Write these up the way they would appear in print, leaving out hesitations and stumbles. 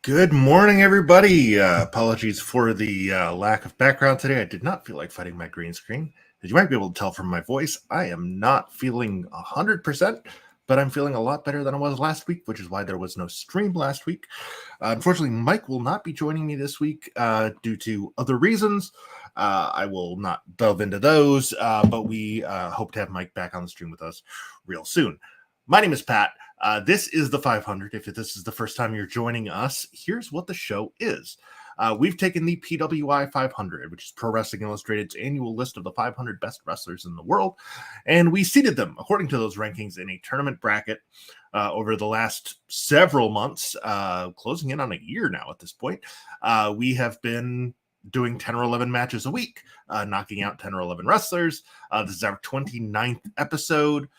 Good morning, everybody. Apologies for the lack of background today. I did not feel like fighting my green screen. As you might be able to tell from my voice, I am not feeling 100%, but I'm feeling a lot better than I was last week, which is why there was no stream last week. Unfortunately, Mike will not be joining me this week due to other reasons. I will not delve into those, but we hope to have Mike back on the stream with us real soon. My name is Pat. This is the 500. If this is the first time you're joining us, here's what the show is. We've taken the PWI 500, which is Pro Wrestling Illustrated's annual list of the 500 best wrestlers in the world, and we seeded them according to those rankings in a tournament bracket over the last several months, closing in on a year now at this point. We have been doing 10 or 11 matches a week, knocking out 10 or 11 wrestlers. This is our 29th episode.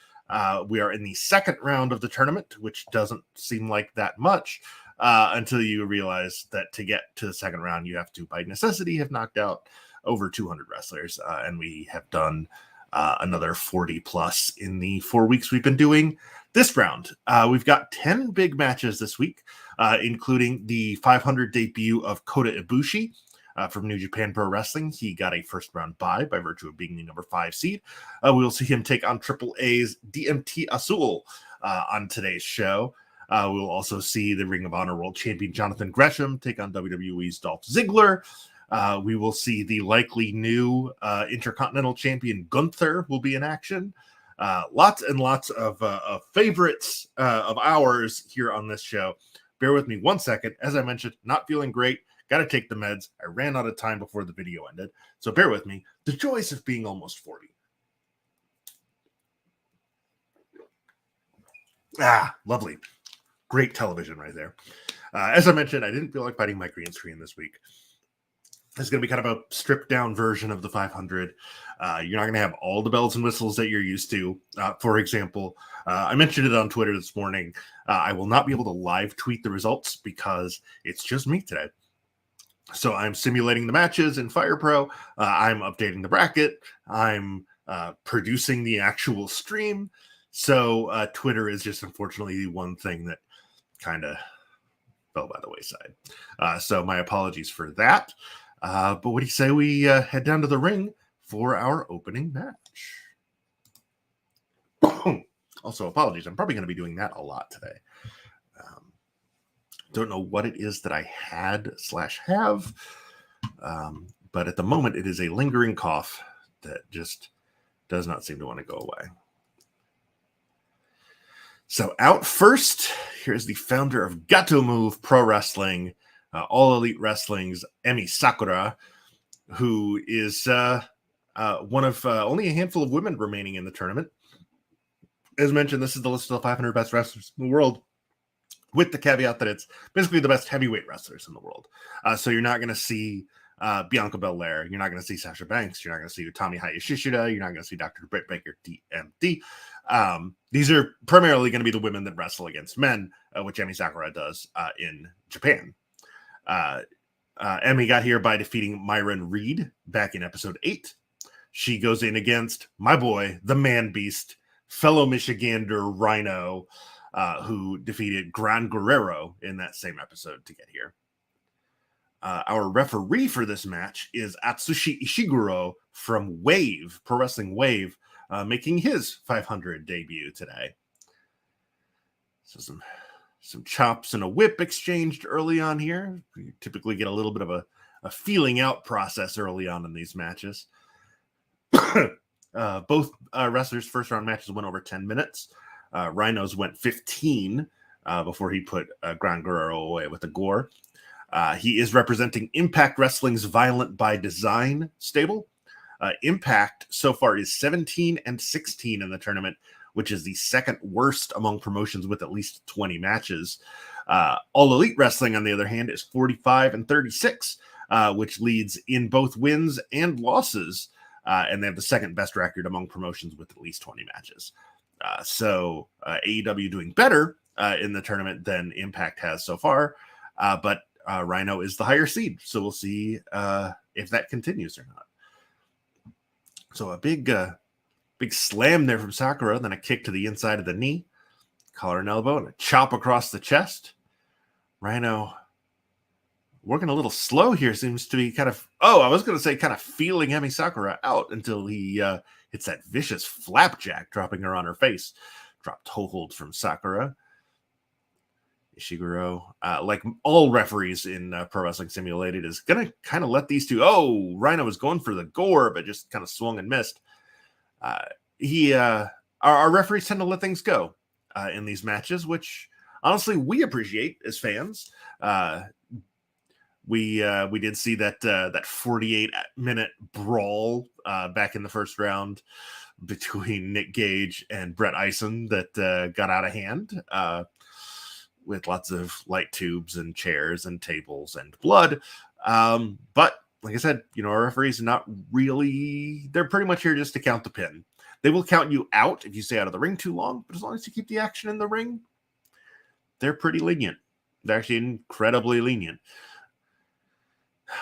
We are in the second round of the tournament, which doesn't seem like that much until you realize that to get to the second round, you have to, by necessity, have knocked out over 200 wrestlers. And we have done another 40 plus in the 4 weeks we've been doing this round. We've got 10 big matches this week, including the 500 debut of Kota Ibushi. From New Japan Pro Wrestling. He got a first round bye by virtue of being the number 5 seed. We will see him take on Triple A's DMT Azul on today's show. We will also see the Ring of Honor World Champion Jonathan Gresham take on WWE's Dolph Ziggler. We will see the likely new Intercontinental Champion Gunther will be in action. Lots and lots of favorites of ours here on this show. Bear with me one second. As I mentioned, not feeling great. Got to take the meds. I ran out of time before the video ended. So bear with me. The joys of being almost 40. Lovely. Great television right there. As I mentioned, I didn't feel like fighting my green screen this week. It's going to be kind of a stripped down version of the 500. You're not going to have all the bells and whistles that you're used to. For example, I mentioned it on Twitter this morning. I will not be able to live tweet the results because it's just me today. So I'm simulating the matches in Fire Pro. I'm updating the bracket. I'm producing the actual stream. So Twitter is just unfortunately the one thing that kind of fell by the wayside. So my apologies for that. But what do you say we head down to the ring for our opening match? Also, apologies. I'm probably going to be doing that a lot today. Don't know what it is that I had/have, but at the moment it is a lingering cough that just does not seem to want to go away. So out first, here's the founder of Gato Move Pro Wrestling, All Elite Wrestling's Emi Sakura, who is one of only a handful of women remaining in the tournament. As mentioned, this is the list of the 500 best wrestlers in the world, with the caveat that it's basically the best heavyweight wrestlers in the world. So you're not going to see Bianca Belair. You're not going to see Sasha Banks. You're not going to see Utami Hayashishida. You're not going to see Dr. Britt Baker, DMD. These are primarily going to be the women that wrestle against men, which Emi Sakura does in Japan. Emi got here by defeating Myron Reed back in episode 8. She goes in against my boy, the man beast, fellow Michigander Rhino, who defeated Gran Guerrero in that same episode to get here. Our referee for this match is Atsushi Ishiguro from Wave, Pro Wrestling Wave, making his 500 debut today. So some chops and a whip exchanged early on here. We typically get a little bit of a feeling out process early on in these matches. Both wrestlers' first round matches went over 10 minutes. Rhino's went 15 before he put Gran Guerrero away with a gore. He is representing Impact Wrestling's Violent by Design stable. Impact so far is 17-16 in the tournament, which is the second worst among promotions with at least 20 matches. All Elite Wrestling, on the other hand, is 45-36, which leads in both wins and losses. And they have the second best record among promotions with at least 20 matches. So AEW doing better in the tournament than Impact has so far, but Rhino is the higher seed, so we'll see if that continues or not. So a big slam there from Sakura, then a kick to the inside of the knee, collar and elbow, and a chop across the chest. Rhino working a little slow here. Seems to be kind of, I was going to say kind of feeling Emi Sakura out until he hits that vicious flapjack, dropping her on her face. Dropped toe hold from Sakura. Ishiguro, like all referees in Pro Wrestling Simulated, is going to kind of let these two. Oh, Rhino was going for the gore, but just kind of swung and missed. Our referees tend to let things go in these matches, which honestly we appreciate as fans. We did see that 48-minute brawl back in the first round between Nick Gage and Brett Eisen that got out of hand with lots of light tubes and chairs and tables and blood. But like I said, our referees are not really, they're pretty much here just to count the pin. They will count you out if you stay out of the ring too long, but as long as you keep the action in the ring, they're pretty lenient. They're actually incredibly lenient,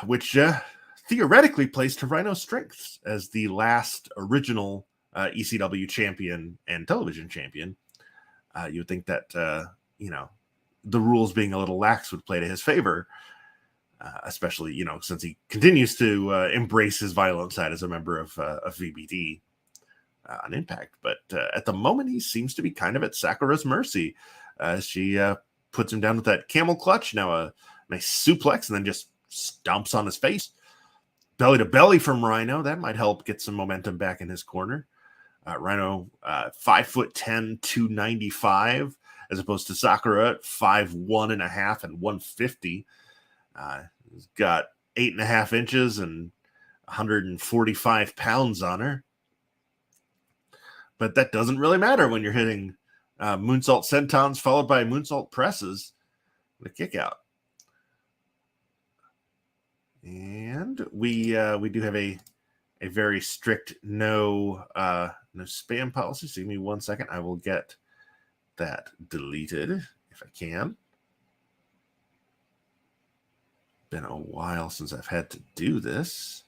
which theoretically plays to Rhino's strengths as the last original ECW champion and television champion. You would think that, the rules being a little lax would play to his favor, especially, since he continues to embrace his violent side as a member of VBD on Impact. But at the moment, he seems to be kind of at Sakura's mercy. She puts him down with that camel clutch, now a nice suplex, and then just stomps on his face. Belly to belly from Rhino. That might help get some momentum back in his corner. Rhino, 5'10", 295, as opposed to Sakura at 5'1.5" and 150. He's got 8.5 inches and 145 pounds on her. But that doesn't really matter when you're hitting moonsault sentons followed by moonsault presses with a kick out. And we do have a very strict no spam policy. So give me 1 second. I will get that deleted if I can. Been a while since I've had to do this.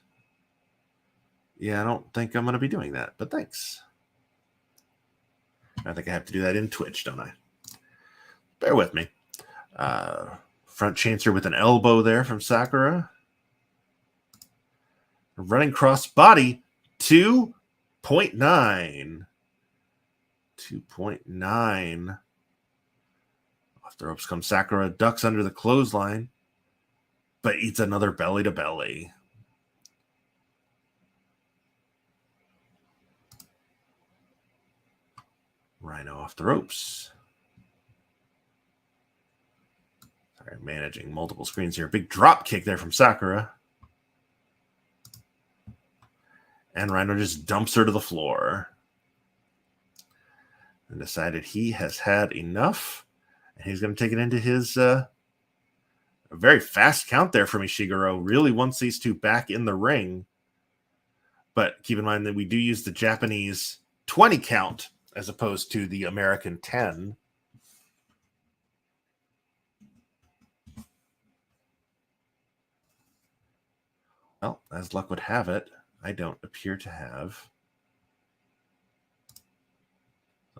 Yeah, I don't think I'm going to be doing that, but thanks. I think I have to do that in Twitch, don't I? Bear with me. Front chainsaw with an elbow there from Sakura. Running cross body, 2.9. 2.9. Off the ropes comes Sakura, ducks under the clothesline, but eats another belly to belly. Rhino off the ropes. Sorry, managing multiple screens here. Big drop kick there from Sakura. And Rhino just dumps her to the floor. And decided he has had enough. And he's going to take it into his a very fast count there from Ishiguro. Really wants these two back in the ring. But keep in mind that we do use the Japanese 20 count as opposed to the American 10. Well, as luck would have it, I don't appear to have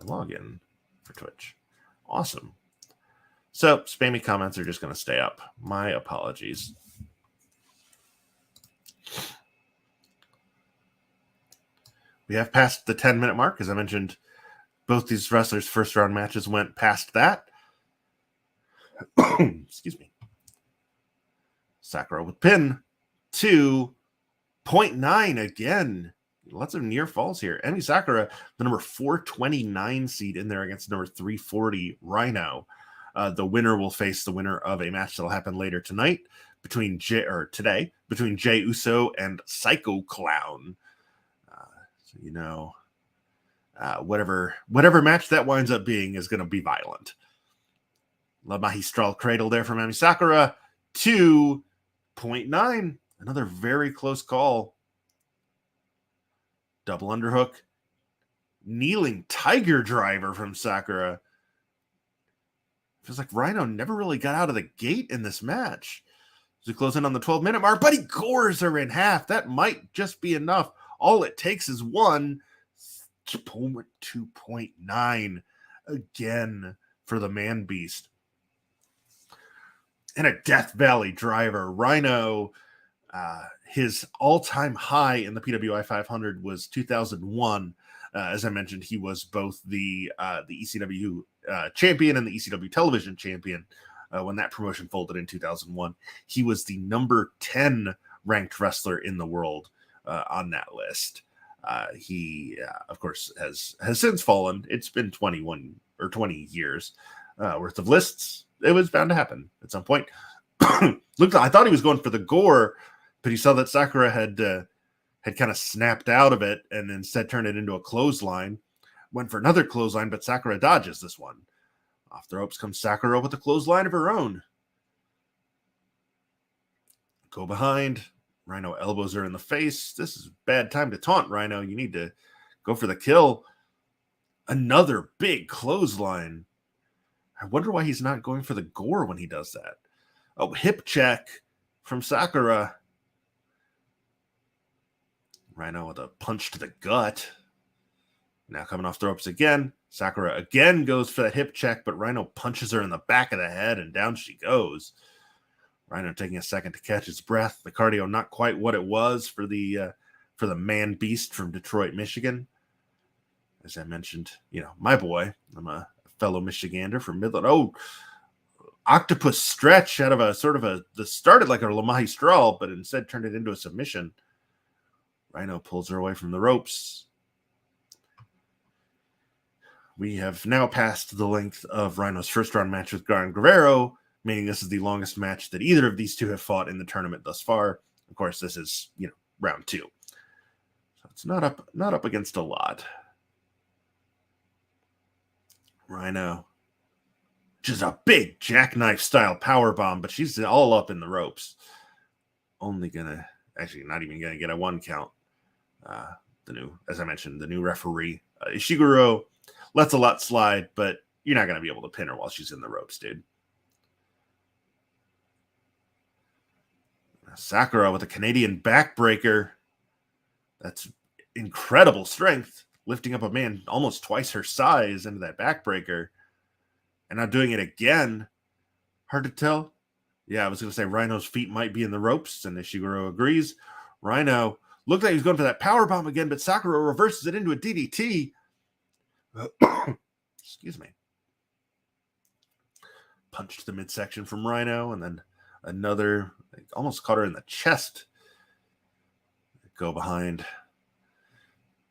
a login for Twitch. Awesome. So, spammy comments are just going to stay up. My apologies. We have passed the 10-minute mark. As I mentioned, both these wrestlers' first-round matches went past that. Excuse me. Sakura with pin. 2.9 again. Lots of near falls here. Emi Sakura, the number 429 seed in there against number 340 Rhino. The winner will face the winner of a match that'll happen later tonight between Jay Uso and Psycho Clown. Whatever match that winds up being is going to be violent. La Magistral Cradle there from Emi Sakura. 2.9. Another very close call. Double underhook. Kneeling tiger driver from Sakura. Feels like Rhino never really got out of the gate in this match. As we close in on the 12-minute mark, but he gores her in half. That might just be enough. All it takes is one. 2.9 again for the man beast. And a Death Valley driver. Rhino, his all-time high in the PWI 500 was 2001. As I mentioned, he was both the ECW champion and the ECW television champion when that promotion folded in 2001. He was the number 10 ranked wrestler in the world on that list. He, of course, has since fallen. It's been 21 or 20 years worth of lists. It was bound to happen at some point. I thought he was going for the gore, but he saw that Sakura had kind of snapped out of it and instead turned it into a clothesline. Went for another clothesline, but Sakura dodges this one. Off the ropes comes Sakura with a clothesline of her own. Go behind. Rhino elbows her in the face. This is a bad time to taunt, Rhino. You need to go for the kill. Another big clothesline. I wonder why he's not going for the gore when he does that. Oh, hip check from Sakura. Rhino with a punch to the gut. Now coming off the ropes again. Sakura again goes for that hip check, but Rhino punches her in the back of the head, and down she goes. Rhino taking a second to catch his breath. The cardio not quite what it was for the man beast from Detroit, Michigan. As I mentioned, my boy. I'm a fellow Michigander from Midland. Oh, octopus stretch out of this started like a La Magistral, but instead turned it into a submission. Rhino pulls her away from the ropes. We have now passed the length of Rhino's first round match with Garan Guerrero, meaning this is the longest match that either of these two have fought in the tournament thus far. Of course, this is, round 2. So it's not up against a lot. Rhino, just a big jackknife style power bomb, but she's all up in the ropes. Not even gonna get a 1 count. As I mentioned, the new referee, Ishiguro, lets a lot slide, but you're not gonna be able to pin her while she's in the ropes, dude. Sakura with a Canadian backbreaker. That's incredible strength, lifting up a man almost twice her size into that backbreaker. And now doing it again. Hard to tell. Yeah, I was going to say Rhino's feet might be in the ropes, and Ishiguro agrees. Rhino looked like he was going for that powerbomb again, but Sakura reverses it into a DDT. Excuse me. Punch to the midsection from Rhino, and then another, almost caught her in the chest. Go behind.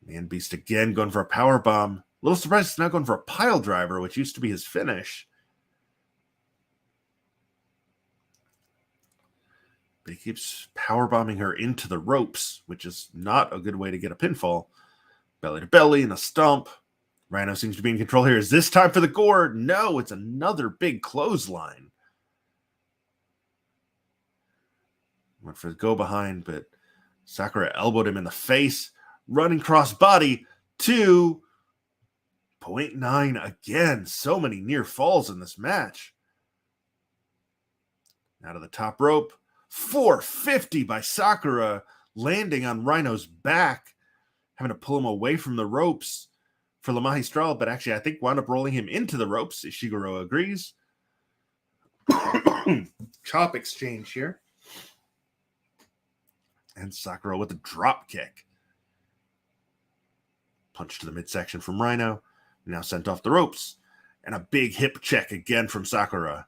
Man Beast again going for a powerbomb. A little surprised he's not going for a pile driver, which used to be his finish. But he keeps powerbombing her into the ropes, which is not a good way to get a pinfall. Belly to belly and a stomp. Rhino seems to be in control here. Is this time for the gore? No, it's another big clothesline. Went for the go behind, but Sakura elbowed him in the face. Running cross body. 2.9 again. So many near falls in this match. Now to the top rope. 450 by Sakura, landing on Rhino's back, having to pull him away from the ropes for La Magistral, but actually I think wound up rolling him into the ropes. Ishiguro agrees. Chop exchange here. And Sakura with a drop kick. Punch to the midsection from Rhino. Now sent off the ropes. And a big hip check again from Sakura.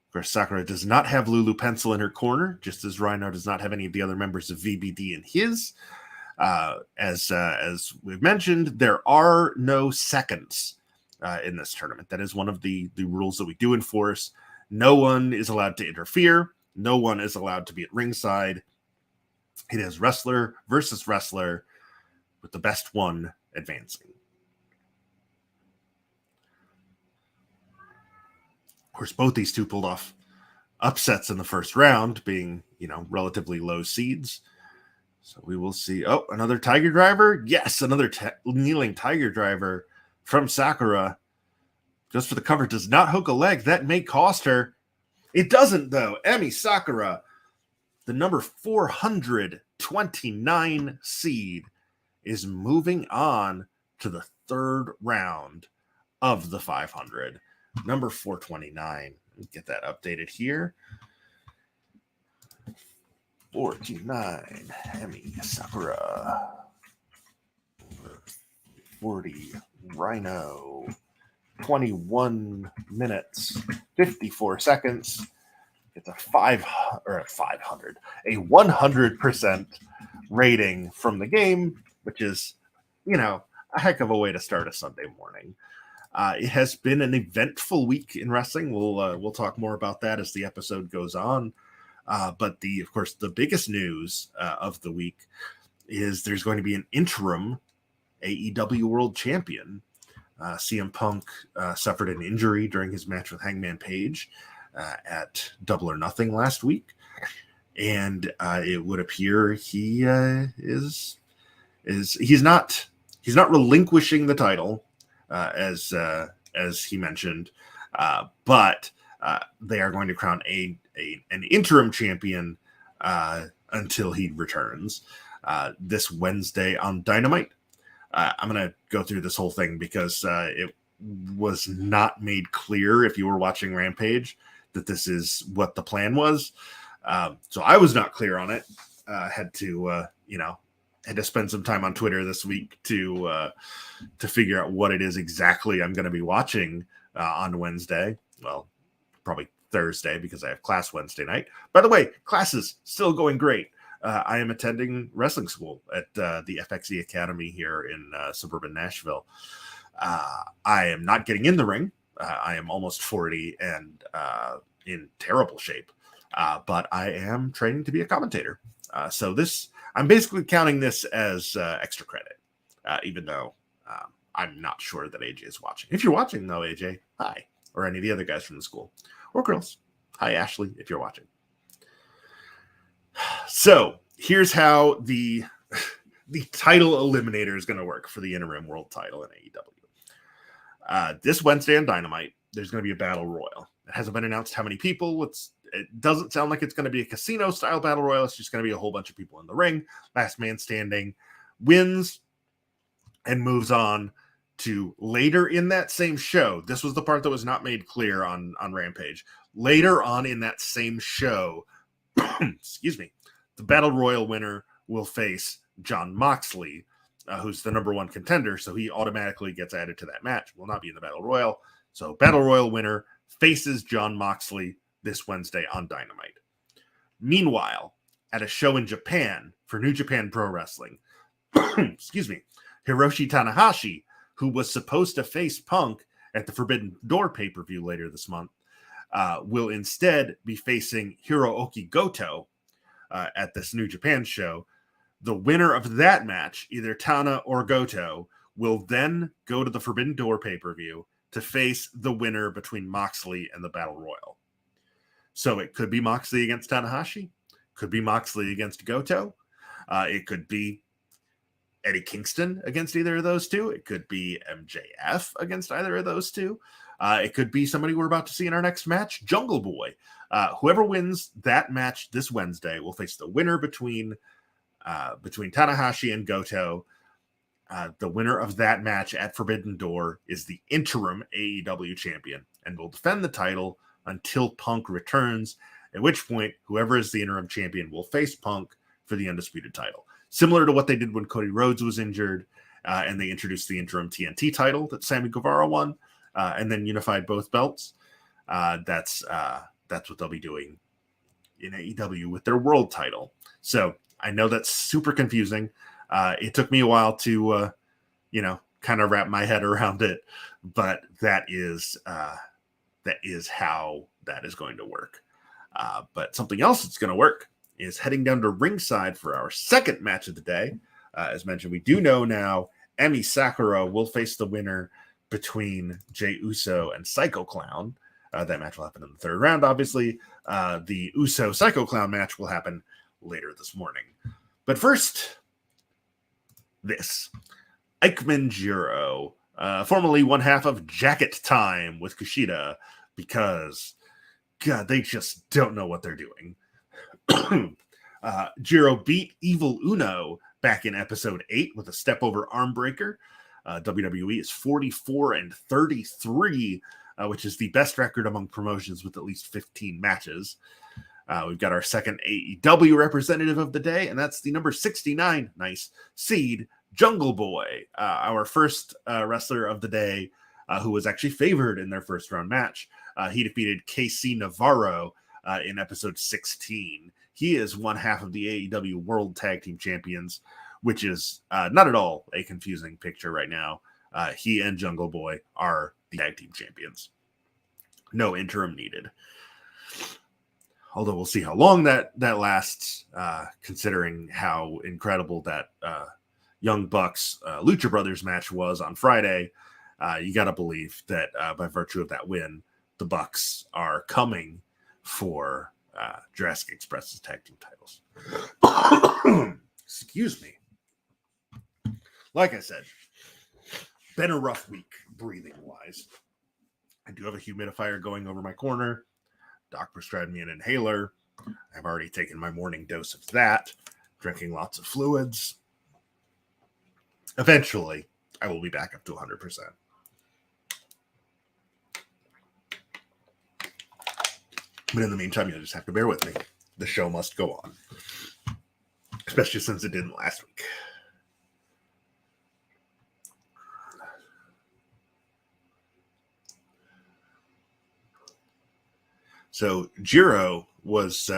Of course, Sakura does not have Lulu Pencil in her corner, just as Rhino does not have any of the other members of VBD in his. As we've mentioned, there are no seconds in this tournament. That is one of the rules that we do enforce. No one is allowed to interfere. No one is allowed to be at ringside. It is wrestler versus wrestler, with the best one advancing. Of course, both these two pulled off upsets in the first round, being, relatively low seeds. So we will see. Oh, another Tiger Driver? Yes, another kneeling Tiger Driver from Sakura. Goes for the cover. Does not hook a leg. That may cost her. It doesn't, though. Emi Sakura, the number 429 seed, is moving on to the third round of the 500. Number 429. Get that updated here. 49 Emi Sakura. 40 Rhino. 21 minutes, 54 seconds. It's a 100% rating from the game, which is, a heck of a way to start a Sunday morning. It has been an eventful week in wrestling. We'll talk more about that as the episode goes on. But of course, the biggest news of the week is there's going to be an interim AEW World Champion. CM Punk suffered an injury during his match with Hangman Page at Double or Nothing last week, and it would appear he's not relinquishing the title as he mentioned, but they are going to crown an interim champion until he returns this Wednesday on Dynamite. I'm going to go through this whole thing because it was not made clear if you were watching Rampage that this is what the plan was. So I was not clear on it. Had to spend some time on Twitter this week to figure out what it is exactly I'm going to be watching on Wednesday. Well, probably Thursday because I have class Wednesday night. By the way, class is still going great. I am attending wrestling school at the FXE Academy here in suburban Nashville. I am not getting in the ring. I am almost 40 and in terrible shape, but I am training to be a commentator. So I'm basically counting this as extra credit, even though I'm not sure that AJ is watching. If you're watching, though, AJ, hi. Or any of the other guys from the school. Or girls. Hi, Ashley, if you're watching. So here's how the title eliminator is going to work for the interim world title in AEW. This Wednesday on Dynamite, there's going to be a battle royal. It hasn't been announced how many people. It doesn't sound like it's going to be a casino style battle royal. It's just going to be a whole bunch of people in the ring. Last man standing wins and moves on to later in that same show. This was the part that was not made clear on Rampage. Later on in that same show, excuse me, the Battle Royal winner will face Jon Moxley, who's the number one contender, so he automatically gets added to that match. Will not be in the Battle Royal. So Battle Royal winner faces Jon Moxley this Wednesday on Dynamite. Meanwhile, at a show in Japan for New Japan Pro Wrestling, excuse me, Hiroshi Tanahashi, who was supposed to face Punk at the Forbidden Door pay-per-view later this month, will instead be facing Hirooki Goto at this New Japan show. The winner of that match, either Tana or Goto, will then go to the Forbidden Door pay-per-view to face the winner between Moxley and the Battle Royal. So it could be Moxley against Tanahashi, could be Moxley against Goto, it could be Eddie Kingston against either of those two. It could be MJF against either of those two. It could be somebody we're about to see in our next match, Jungle Boy. Whoever wins that match this Wednesday will face the winner between Tanahashi and Goto. The winner of that match at Forbidden Door is the interim AEW champion and will defend the title until Punk returns, at which point whoever is the interim champion will face Punk for the undisputed title. Similar to what they did when Cody Rhodes was injured, and they introduced the interim TNT title that Sammy Guevara won, and then unified both belts. That's what they'll be doing in AEW with their world title. So I know that's super confusing. It took me a while to, kind of wrap my head around it, but that is how that is going to work. But something else that's going to work is heading down to ringside for our second match of the day. As mentioned, we do know now Emi Sakura will face the winner between Jey Uso and Psycho Clown. That match will happen in the third round, obviously. The Uso Psycho Clown match will happen later this morning. But first, this. Eichmann Jiro, formerly one half of Jacket Time with Kushida, because, God, they just don't know what they're doing. Jiro beat Evil Uno back in episode 8 with a step over arm breaker. WWE is 44-33 which is the best record among promotions with at least 15 matches. We've got our second AEW representative of the day, and that's the number 69, nice, seed, Jungle Boy, our first wrestler of the day who was actually favored in their first round match. He defeated KC Navarro in episode 16. He is one half of the AEW World Tag Team Champions, which is not at all a confusing picture right now. He and Jungle Boy are the tag team champions. No interim needed. Although we'll see how long that lasts, considering how incredible that Young Bucks Lucha Brothers match was on Friday. You got to believe that by virtue of that win, the Bucks are coming for Jurassic Express's tag team titles. Excuse me. Like I said, been a rough week breathing-wise. I do have a humidifier going over my corner. Doc prescribed me an inhaler. I've already taken my morning dose of that, drinking lots of fluids. Eventually, I will be back up to 100%. But in the meantime, you'll just have to bear with me. The show must go on. Especially since it didn't last week. So Jiro was,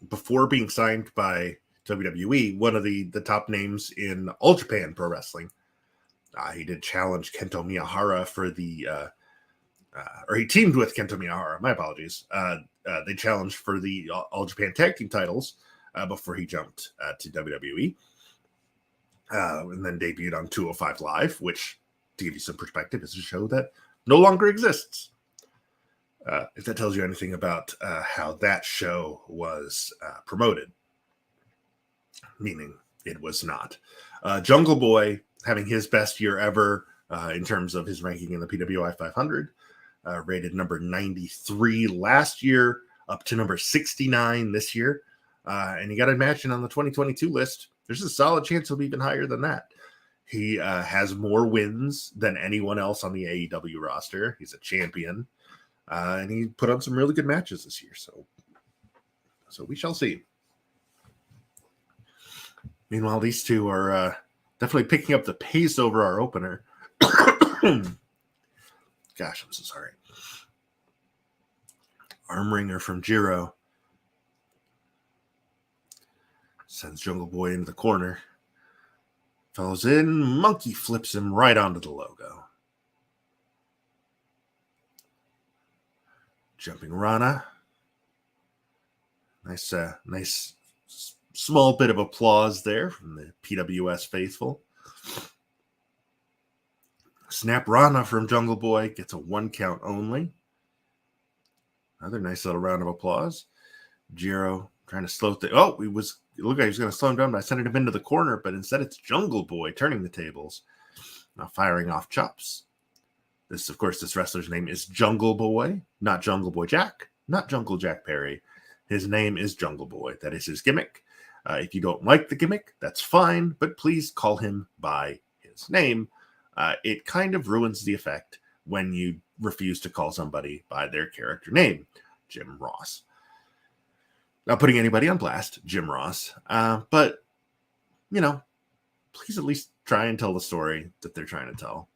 before being signed by WWE, one of the top names in All Japan Pro Wrestling. He did challenge Kento Miyahara for the, or he teamed with Kento Miyahara, my apologies. They challenged for the All Japan Tag Team titles before he jumped to WWE. And then debuted on 205 Live, which, to give you some perspective, is a show that no longer exists. If that tells you anything about how that show was promoted, meaning it was not. Jungle Boy having his best year ever in terms of his ranking in the PWI 500, rated number 93 last year, up to number 69 this year. And you got to imagine on the 2022 list, there's a solid chance he'll be even higher than that. He has more wins than anyone else on the AEW roster. He's a champion. And he put on some really good matches this year. So we shall see. Meanwhile, these two are definitely picking up the pace over our opener. Gosh, I'm so sorry. Arm wringer from Jiro. Sends Jungle Boy into the corner. Follows in. Monkey flips him right onto the logo. Jumping Rana. Nice small bit of applause there from the PWS faithful. Snap Rana from Jungle Boy gets a 1 count only. Another nice little round of applause. Jiro trying to slow things. Oh, it looked like he was going to slow him down by sending him into the corner, but instead it's Jungle Boy turning the tables. Now firing off chops. Of course, this wrestler's name is Jungle Boy, not Jungle Boy Jack, not Jungle Jack Perry. His name is Jungle Boy. That is his gimmick. If you don't like the gimmick, that's fine, but please call him by his name. It kind of ruins the effect when you refuse to call somebody by their character name. Jim Ross. Not putting anybody on blast, Jim Ross. But, please at least try and tell the story that they're trying to tell.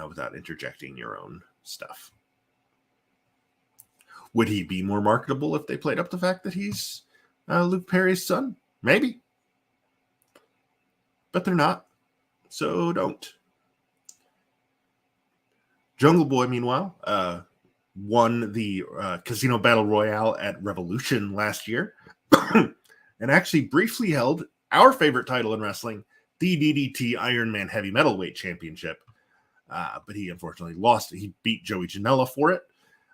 Without interjecting your own stuff. Would he be more marketable if they played up the fact that he's Luke Perry's son? Maybe. But they're not. So don't. Jungle Boy, meanwhile, won the Casino Battle Royale at Revolution last year. And actually briefly held our favorite title in wrestling, the DDT Iron Man Heavy Metalweight Championship. But he unfortunately lost. He beat Joey Janela for it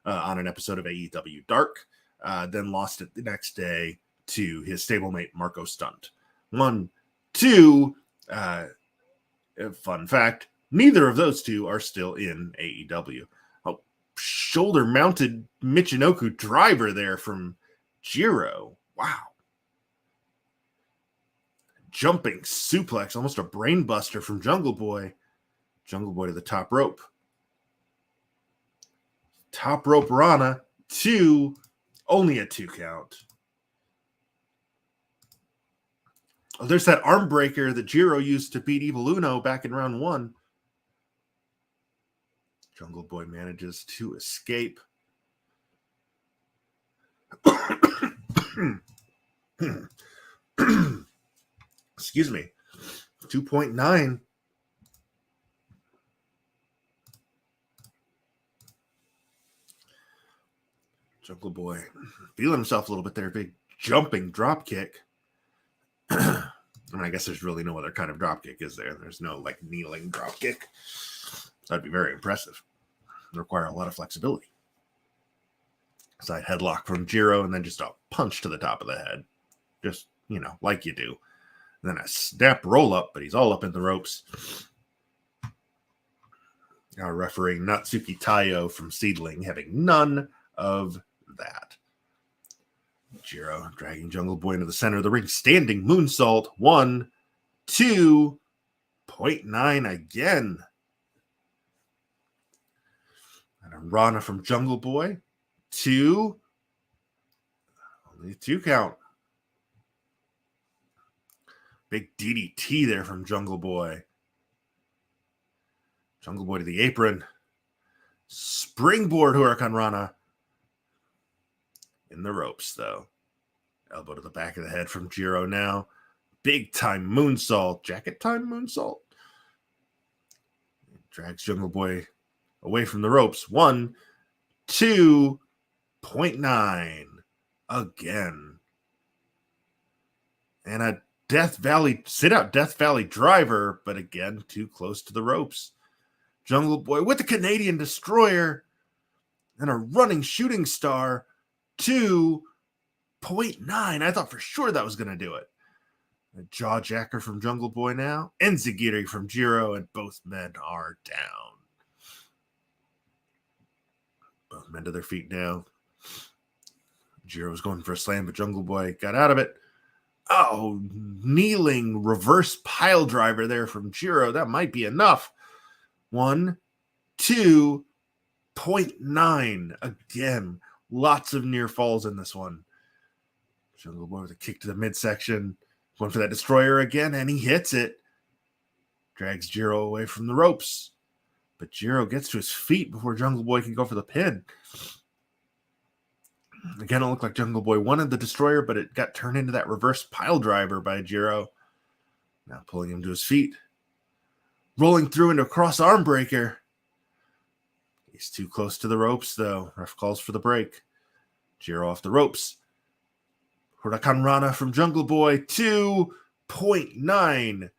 on an episode of AEW Dark. Then lost it the next day to his stablemate Marco Stunt. 1, 2. Fun fact: neither of those two are still in AEW. Oh, shoulder-mounted Michinoku driver there from Jiro. Wow. Jumping suplex, almost a brain buster from Jungle Boy. Jungle Boy to the top rope. Top rope Rana, 2, only a 2 count. Oh, there's that arm breaker that Jiro used to beat Evil Uno back in round 1. Jungle Boy manages to escape. Excuse me. 2.9. Jungle Boy feeling himself a little bit there. Big jumping drop kick. I mean, I guess there's really no other kind of drop kick, is there? There's no like kneeling drop kick. That'd be very impressive. It'd require a lot of flexibility. Side headlock from Jiro, and then just a punch to the top of the head. Just, like you do. And then a snap roll up, but he's all up in the ropes. Now referee Natsuki Tayo from Seedling having none of that. Jiro dragging Jungle Boy into the center of the ring. Standing moonsault. 1, 2.9 again. And a Rana from Jungle Boy. 2. Only 2 count. Big DDT there from Jungle Boy. Jungle Boy to the apron. Springboard Huracan Rana. In the ropes, though. Elbow to the back of the head from Jiro now. Big time moonsault. Jacket time moonsault. Drags Jungle Boy away from the ropes. 1, 2.9 again. And a sit-out Death Valley driver, but again, too close to the ropes. Jungle Boy with the Canadian Destroyer and a running shooting star. 2.9. I thought for sure that was going to do it. A jaw jacker from Jungle Boy now. And Ziggler from Jiro, and both men are down. Both men to their feet now. Jiro was going for a slam, but Jungle Boy got out of it. Oh, kneeling reverse pile driver there from Jiro. That might be enough. 1, 2.9 again. Lots of near falls in this one. Jungle Boy with a kick to the midsection. Going for that destroyer again, and he hits it. Drags Jiro away from the ropes. But Jiro gets to his feet before Jungle Boy can go for the pin. Again, it looked like Jungle Boy wanted the destroyer, but it got turned into that reverse pile driver by Jiro. Now pulling him to his feet. Rolling through into a cross arm breaker. He's too close to the ropes, though. Ref calls for the break. Jiro off the ropes. Huracan Rana from Jungle Boy. 2.9.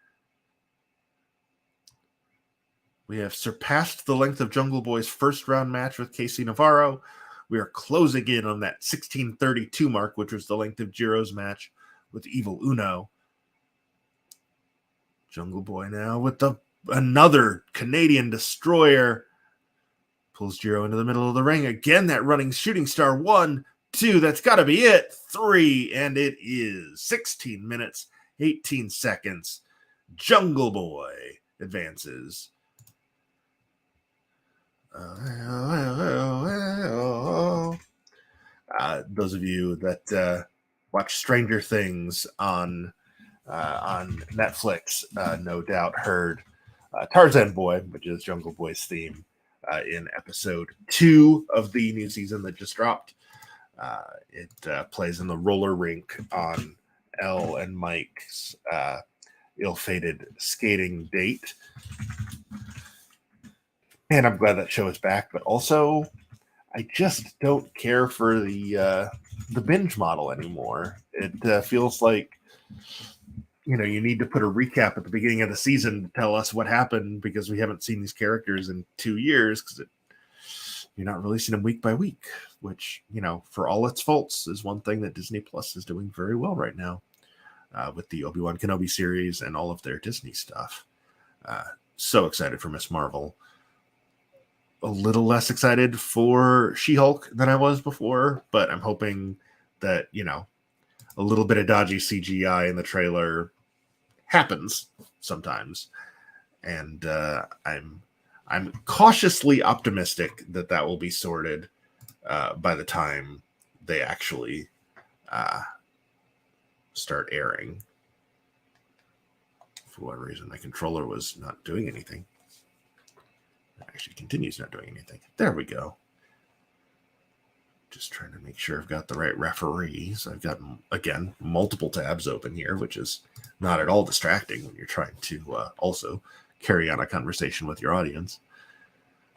We have surpassed the length of Jungle Boy's first round match with KC Navarro. We are closing in on that 16:32 mark, which was the length of Jiro's match with Evil Uno. Jungle Boy now with another Canadian Destroyer. Pulls Jiro into the middle of the ring. Again, that running shooting star. 1, 2. That's got to be it. 3. And it is 16 minutes, 18 seconds. Jungle Boy advances. Those of you that watch Stranger Things on Netflix no doubt heard Tarzan Boy, which is Jungle Boy's theme, in episode 2 of the new season that just dropped. It plays in the roller rink on Elle and Mike's ill-fated skating date. And I'm glad that show is back, but also I just don't care for the binge model anymore. It feels like, you need to put a recap at the beginning of the season to tell us what happened, because we haven't seen these characters in 2 years, because you're not releasing them week by week, which, for all its faults, is one thing that Disney Plus is doing very well right now with the Obi-Wan Kenobi series and all of their Disney stuff. So excited for Ms. Marvel. A little less excited for She-Hulk than I was before, but I'm hoping that, a little bit of dodgy CGI in the trailer happens sometimes. And I'm I'm cautiously optimistic that that will be sorted by the time they actually start airing. For whatever reason, my controller was not doing anything. It actually continues not doing anything. There we go. Just trying to make sure I've got the right referees. I've got, again, multiple tabs open here, which is not at all distracting when you're trying to also carry on a conversation with your audience.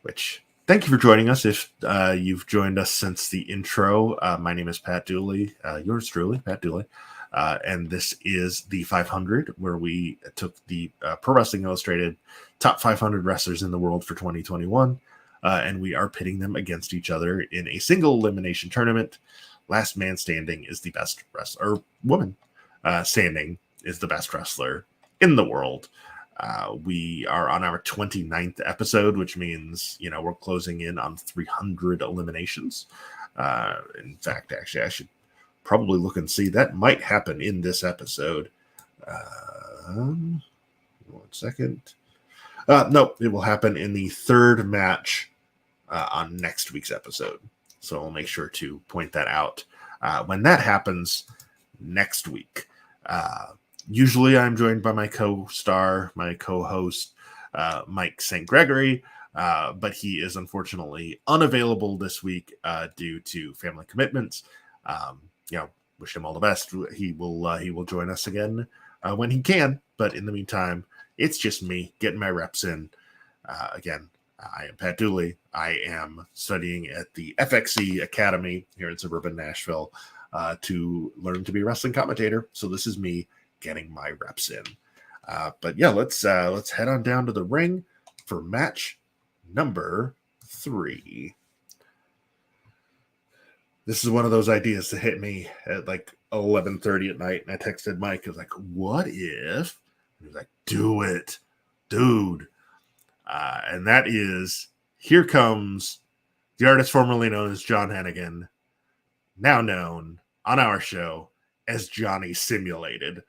Which, thank you for joining us. If you've joined us since the intro, my name is Pat Dooley. Yours truly, Pat Dooley. And this is the 500, where we took the Pro Wrestling Illustrated top 500 wrestlers in the world for 2021. And we are pitting them against each other in a single elimination tournament. Last man standing is the best wrestler, or woman standing is the best wrestler in the world. We are on our 29th episode, which means, we're closing in on 300 eliminations. In fact, actually, I should probably look and see. That might happen in this episode. 1 second. No, it will happen in the third match on next week's episode. So I'll make sure to point that out when that happens next week. Usually I'm joined by my co-star, my co-host, Mike St. Gregory, but he is unfortunately unavailable this week due to family commitments. Wish him all the best. He will join us again when he can, but in the meantime, it's just me getting my reps in. Again, I am Pat Dooley. I am studying at the FXE Academy here in suburban Nashville to learn to be a wrestling commentator. So this is me getting my reps in. But yeah, let's head on down to the ring for match number 3. This is one of those ideas that hit me at like 11:30 at night, and I texted Mike. I was like, "What if?" He was like, "Do it, dude." And that is, here comes the artist formerly known as John Hennigan, now known on our show as Johnny Simulated.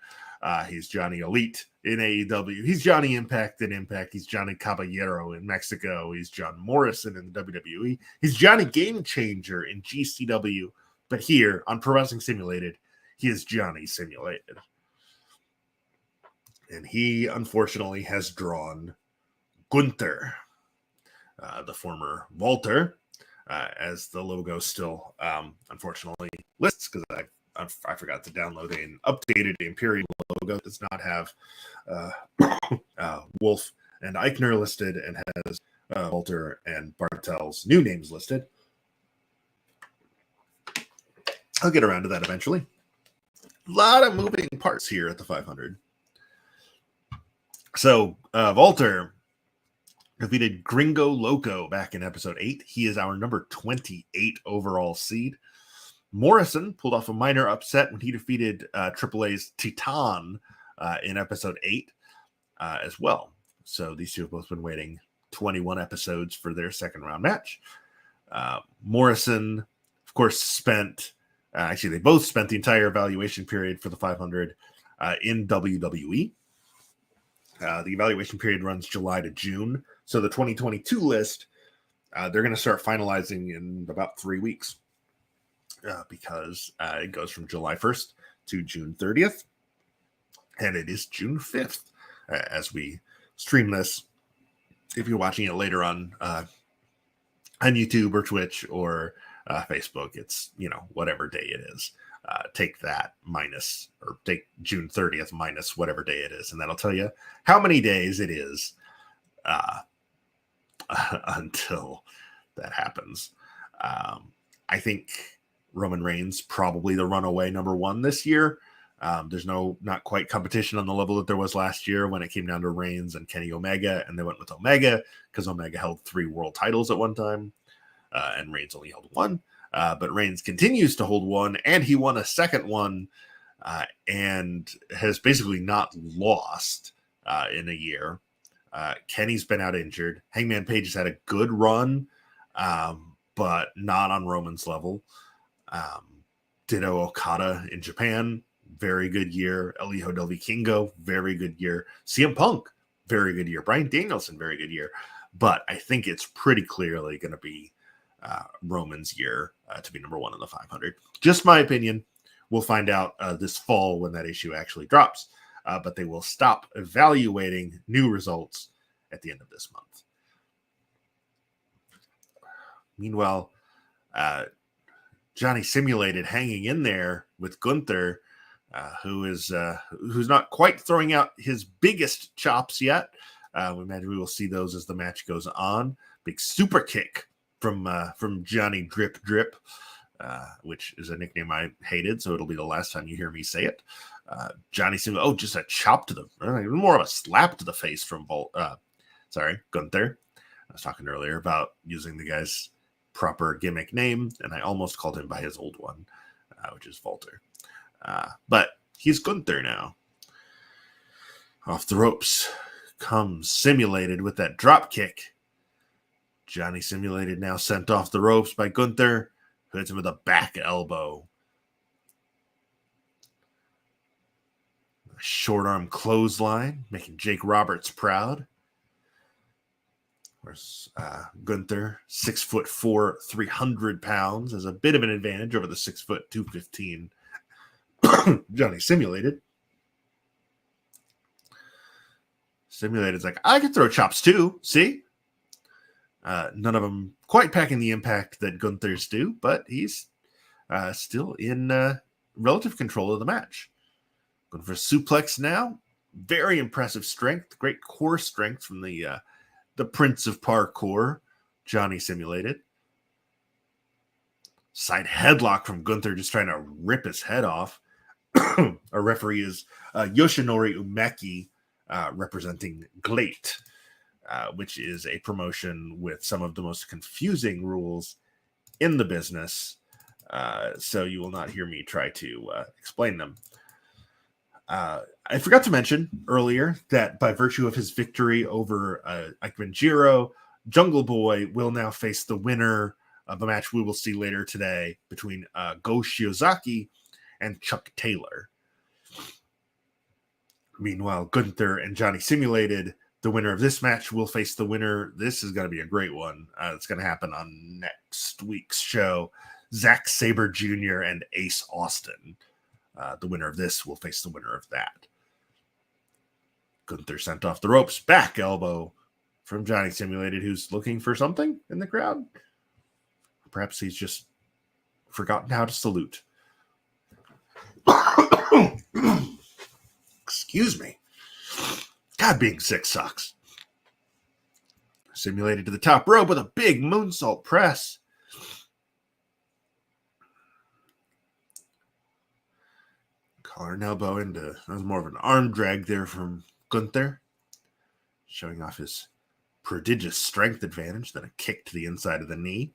He's Johnny Elite in AEW. He's Johnny Impact in Impact. He's Johnny Caballero in Mexico. He's John Morrison in the WWE. He's Johnny Game Changer in GCW. But here on Pro Wrestling Simulated, he is Johnny Simulated. And he, unfortunately, has drawn Gunther, the former Walter, as the logo still, unfortunately, lists, because I forgot to download an updated Imperial logo. It does not have Wolf and Eichner listed, and has Walter and Bartel's new names listed. I'll get around to that eventually. A lot of moving parts here at the 500. So, Walter defeated Gringo Loco back in episode 8. He is our number 28 overall seed. Morrison pulled off a minor upset when he defeated AAA's Titan in episode 8 as well. So these two have both been waiting 21 episodes for their second round match. Morrison, of course, spent, they both spent the entire evaluation period for the 500 in WWE. The evaluation period runs July to June. So the 2022 list, they're going to start finalizing in about 3 weeks. Because it goes from July 1st to June 30th. And it is June 5th as we stream this. If you're watching it later on YouTube or Twitch or Facebook, it's, whatever day it is. Take that minus, or take June 30th minus whatever day it is. And that'll tell you how many days it is until that happens. I think Roman Reigns probably the runaway number 1 this year. There's not quite competition on the level that there was last year when it came down to Reigns and Kenny Omega, and they went with Omega because Omega held 3 world titles at one time, and Reigns only held 1. But Reigns continues to hold 1, and he won a second one, and has basically not lost in a year. Kenny's been out injured. Hangman Page has had a good run, but not on Roman's level. Ditto Okada in Japan, very good year. El Hijo del Vikingo, very good year. CM Punk, very good year. Bryan Danielson, very good year. but I think it's pretty clearly going to be Roman's year to be number one in the 500. Just my opinion. We'll find out this fall when that issue actually drops, but they will stop evaluating new results at the end of this month. Meanwhile, Johnny Simulated hanging in there with Gunther, who's not quite throwing out his biggest chops yet. We imagine we will see those as the match goes on. Big super kick from Johnny Drip Drip, which is a nickname I hated, so it'll be the last time you hear me say it. Johnny Simulated, just a chop to the, even more of a slap to the face from Gunther. I was talking earlier about using the guy's proper gimmick name, and I almost called him by his old one, which is Walter. But he's Gunther now. Off the ropes comes Simulated with that drop kick. Johnny Simulated now sent off the ropes by Gunther, who hits him with a back elbow. A short arm clothesline, making Jake Roberts proud. Of course, Gunther, 6'4", 300 pounds, has a bit of an advantage over the 6', 215 Johnny Simulated. Simulated's like, I can throw chops too. See? None of them quite packing the impact that Gunther's do, but he's still in relative control of the match. Going for a suplex now. Very impressive strength. Great core strength from the Prince of Parkour, Johnny Simulated. Side headlock from Gunther, just trying to rip his head off. Our referee is Yoshinori Umeki, representing Glate, which is a promotion with some of the most confusing rules in the business. So you will not hear me try to explain them. I forgot to mention earlier that by virtue of his victory over Ikemen Jiro, Jungle Boy will now face the winner of a match we will see later today between Go Shiozaki and Chuck Taylor. Meanwhile, Gunther and Johnny Simulated, the winner of this match will face the winner. This is going to be a great one. It's going to happen on next week's show. Zack Sabre Jr. and Ace Austin. The winner of this will face the winner of that. Gunther sent off the ropes. Back elbow from Johnny Simulated, who's looking for something in the crowd. Perhaps he's just forgotten how to salute. Excuse me. God, being sick sucks. Simulated to the top rope with a big moonsault press. Collar and elbow into, that was more of an arm drag there from Gunther, showing off his prodigious strength advantage, then a kick to the inside of the knee.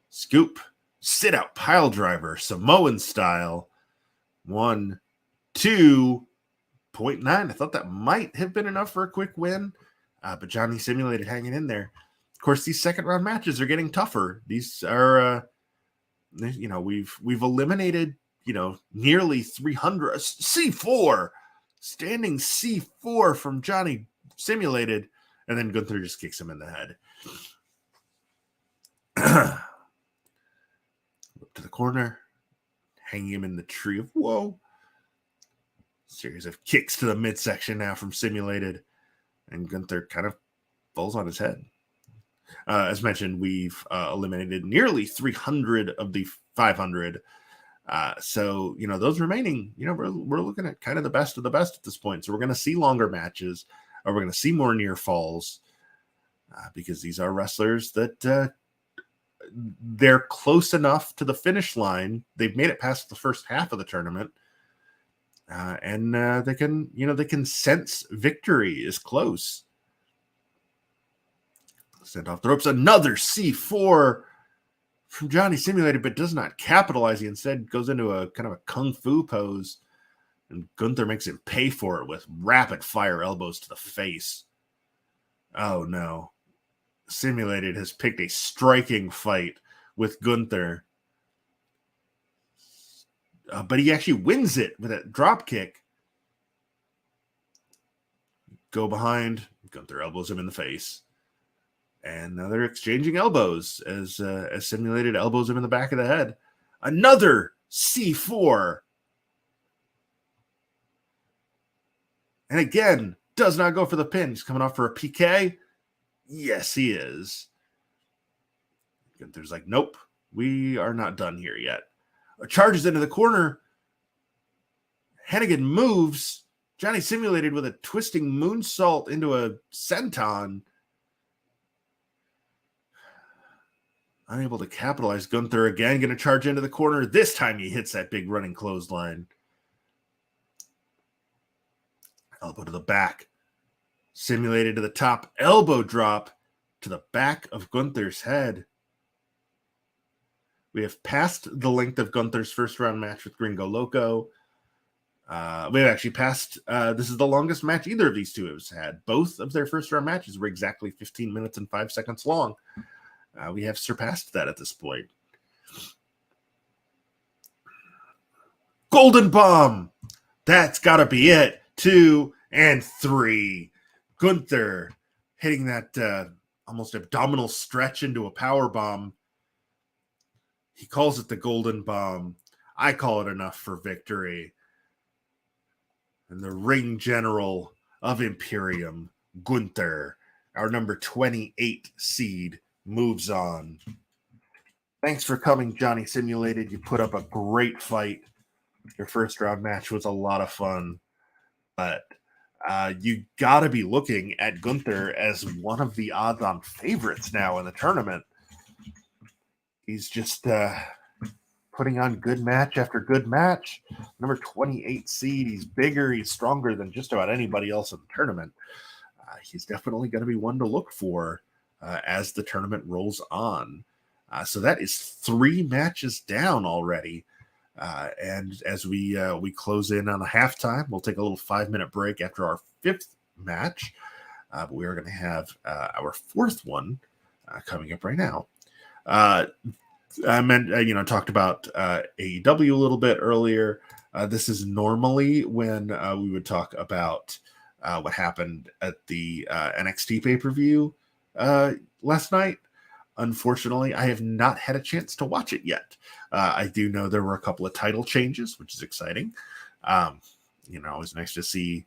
Scoop, sit out pile driver, Samoan style. 1, 2.9. I thought that might have been enough for a quick win, but Johnny Simulated hanging in there. Of course, these second round matches are getting tougher. These are, we've eliminated, nearly 300. C4, standing C4 from Johnny Simulated, and then Gunther just kicks him in the head. Up to the corner, hanging him in the tree of woe. Series of kicks to the midsection now from Simulated, and Gunther kind of falls on his head. As mentioned, we've eliminated nearly 300 of the 500. So, those remaining, we're looking at kind of the best of the best at this point. So we're going to see longer matches, or we're going to see more near falls, because these are wrestlers that they're close enough to the finish line. They've made it past the first half of the tournament. And they can sense victory is close. Sent off the ropes. Another C4 from Johnny Simulated, but does not capitalize. He instead goes into a kind of a kung fu pose, and Gunther makes him pay for it with rapid fire elbows to the face. Oh no. Simulated has picked a striking fight with Gunther. But he actually wins it with a drop kick. Go behind. Gunther elbows him in the face. And now they're exchanging elbows as Simulated elbows him in the back of the head. Another C4. And again, does not go for the pin. He's coming off for a PK. Yes, he is. Gunther's like, nope, we are not done here yet. Charges into the corner. Hennigan moves. Johnny Simulated with a twisting moonsault into a senton. Unable to capitalize. Gunther again going to charge into the corner. This time he hits that big running clothesline. Elbow to the back. Simulated to the top. Elbow drop to the back of Gunther's head. We have passed the length of Gunther's first round match with Gringo Loco. We have actually passed, this is the longest match either of these two have had. Both of their first round matches were exactly 15 minutes and 5 seconds long. We have surpassed that at this point. Golden Bomb. That's got to be it. 2 and 3. Gunther hitting that almost abdominal stretch into a power bomb. He calls it the Golden Bomb. I call it enough for victory. And the ring general of Imperium, Gunther, our number 28 seed, moves on. Thanks for coming, Johnny Simulated. You put up a great fight. Your first round match was a lot of fun. But you got to be looking at Gunther as one of the odds-on favorites now in the tournament. He's just putting on good match after good match. Number 28 seed. He's bigger. He's stronger than just about anybody else in the tournament. He's definitely going to be one to look for as the tournament rolls on. So that is 3 matches down already. And as we close in on a halftime, we'll take a little 5-minute break after our 5th match. But we are going to have our 4th one coming up right now. I talked about AEW a little bit earlier. This is normally when we would talk about what happened at the NXT pay-per-view last night. Unfortunately, I have not had a chance to watch it yet. I do know there were a couple of title changes, which is exciting. Always nice to see,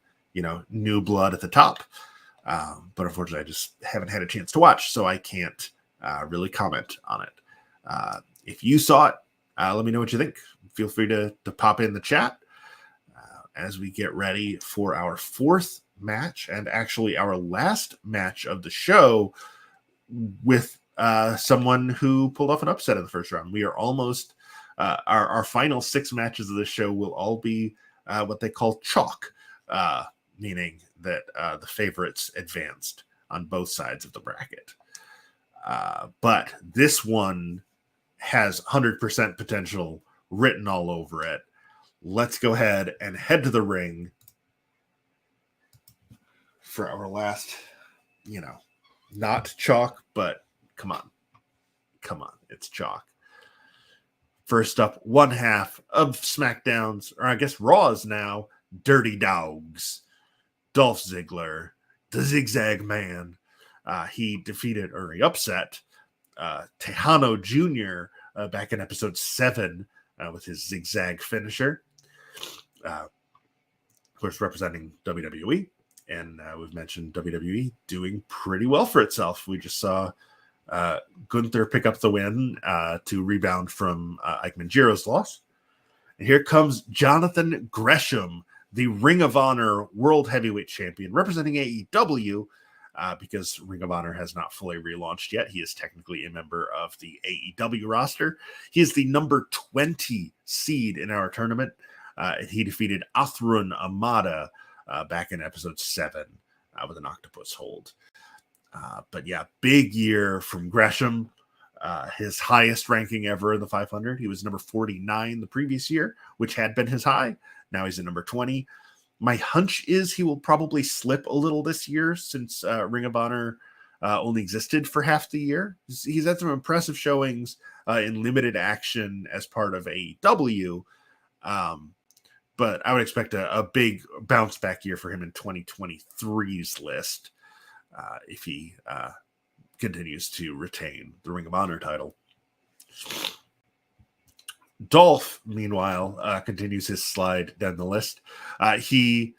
new blood at the top. But unfortunately, I just haven't had a chance to watch, so I can't really comment on it. If you saw it, let me know what you think. Feel free to pop in the chat as we get ready for our 4th match and actually our last match of the show with someone who pulled off an upset in the first round. We are almost our final 6 matches of the show will all be what they call chalk, meaning that the favorites advanced on both sides of the bracket. But this one has 100% potential written all over it. Let's go ahead and head to the ring for our last, not chalk, but come on, it's chalk. First up, one half of SmackDown's, or I guess Raw's now, Dirty Dogs. Dolph Ziggler, the Zigzag Man. He defeated, or he upset, Tejano Jr. Back in episode 7 with his zigzag finisher. Of course, representing WWE. And we've mentioned WWE doing pretty well for itself. We just saw Gunther pick up the win to rebound from Eichmann Jiro's loss. And here comes Jonathan Gresham, the Ring of Honor World Heavyweight Champion, representing AEW, because Ring of Honor has not fully relaunched yet. He is technically a member of the AEW roster. He is the number 20 seed in our tournament. He defeated Athrun Amada back in episode 7 with an octopus hold. But yeah, big year from Gresham. His highest ranking ever in the 500. He was number 49 the previous year, which had been his high. Now he's at number 20. My hunch is he will probably slip a little this year since Ring of Honor only existed for half the year. He's had some impressive showings in limited action as part of AEW. But I would expect a big bounce back year for him in 2023's list if he continues to retain the Ring of Honor title. Dolph, meanwhile, continues his slide down the list. He